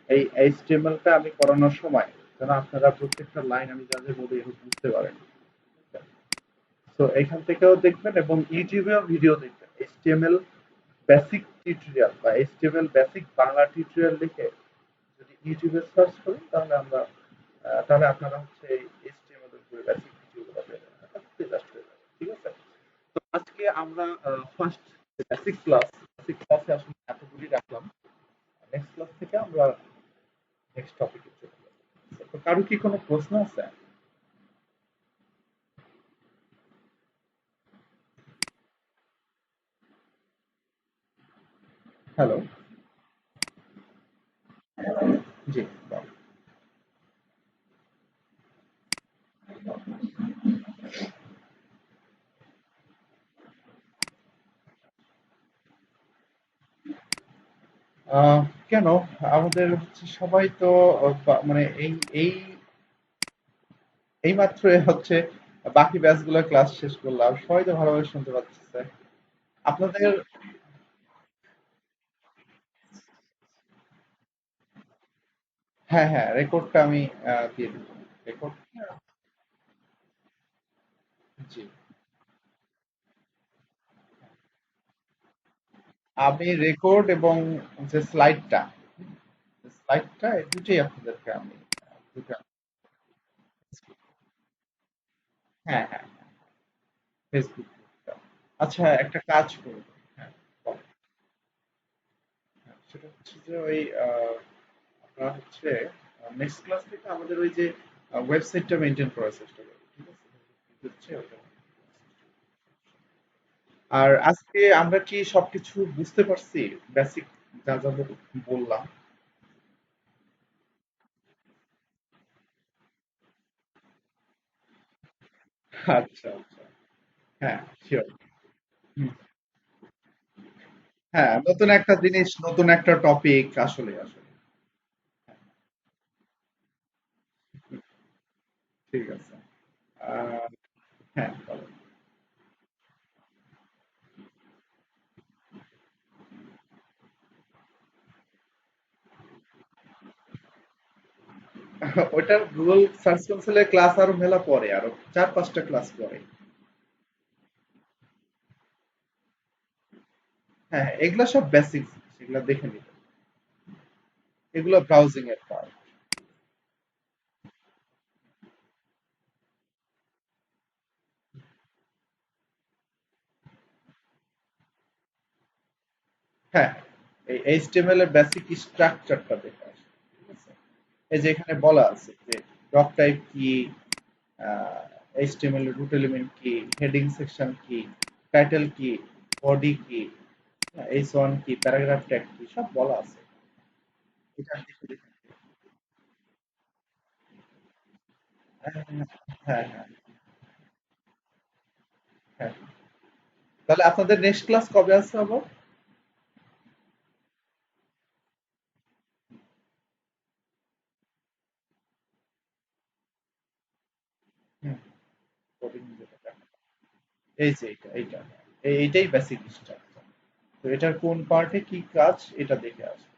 এই এইচটিএমএল টা আমি করানোর সময় যেন আপনারা প্রত্যেকটা লাইন আমি যাদের বলি এগুলো বুঝতে পারেন। তো এখান থেকেও দেখবেন এবং ইউটিউবেও ভিডিও দেখবেন এইচটিএমএল বেসিক টিউটোরিয়াল বা এইচটিএমএল বেসিক বাংলা টিউটোরিয়াল লিখে যদি ইউটিউবে সার্চ করেন তাহলে তাহলে আপনারা হচ্ছে এই এইচটিএমএল এর উপরে বেসিক ভিডিওগুলো পেয়ে যাবেন। জাস্ট হয়ে যাবে। ঠিক আছে? তো আজকে আমরা ফার্স্ট বেসিক ক্লাসে আসলে এতগুলি রাখলাম। নেক্সট ক্লাস থেকে আমরা নেক্সট টপিকে চলে যাব। তো কারো কি কোনো প্রশ্ন আছে? হ্যালো। জি, বল। আহ, কেন আমাদের হচ্ছে সবাই তো মানে এই এই এইমাত্র হচ্ছে বাকি ব্যাচগুলোর ক্লাস শেষ করলাম, সবাই তো ভালোভাবে শুনতে পাচ্ছে। আপনাদের হ্যাঁ হ্যাঁ, রেকর্ডটা আমি দিয়ে দিব। রেকর্ড। জি। আমি রেকর্ড এবং যে স্লাইডটা এই দুটোই আপনাদেরকে আমি দুটো। হ্যাঁ হ্যাঁ, ফেসবুক। আচ্ছা, একটা কাজ করব। হ্যাঁ, বল। হ্যাঁ, সেটা হচ্ছে যে ওই আপনারা হচ্ছে নেক্সট ক্লাস থেকে আমাদের ওই যে ওয়েবসাইটটা মেনটেন করার চেষ্টা করব। ঠিক আছে? হচ্ছে ওটা। আর আজকে আমরা কি সবকিছু বুঝতে পারছি? বেসিক যা যা বললাম। আচ্ছা আচ্ছা। হ্যাঁ, শিওর। হ্যাঁ, নতুন একটা জিনিস, নতুন একটা টপিক, আসলে আসলে। ঠিক আছে। আহ, হ্যাঁ, বলো। ওটা গুগল সার্চ কনসোলের ক্লাস আরো মেলা পরে, আরো 4-5টা ক্লাস পরে। হ্যাঁ, এগুলা সব বেসিক, এগুলা দেখে নিবে। এগুলো ব্রাউজিং এর পার্ট। হ্যাঁ, এই এইচটিএমএল এর বেসিক স্ট্রাকচারটা দেখে আসে। ঠিক আছে? এই যে এখানে বলা আছে যে ডক টাইপ কি, এইচটিএমএল এর রুট এলিমেন্ট কি, হেডিং সেকশন কি, টাইটেল কি, বডি কি, এইচ ওয়ান কি, প্যারাগ্রাফ ট্যাগ কি, সব বলা আছে। এটা দেখে দেখে। হ্যাঁ হ্যাঁ হ্যাঁ হ্যাঁ। তাহলে আপনাদের নেক্সট ক্লাস কবে আছে আবার? হুম, coding যেটা দেখা। এই যে এইটা এইটাই বেসিক স্ট্রাকচার। তো এটার কোন পার্টে কি কাজ এটা দেখে আসবে।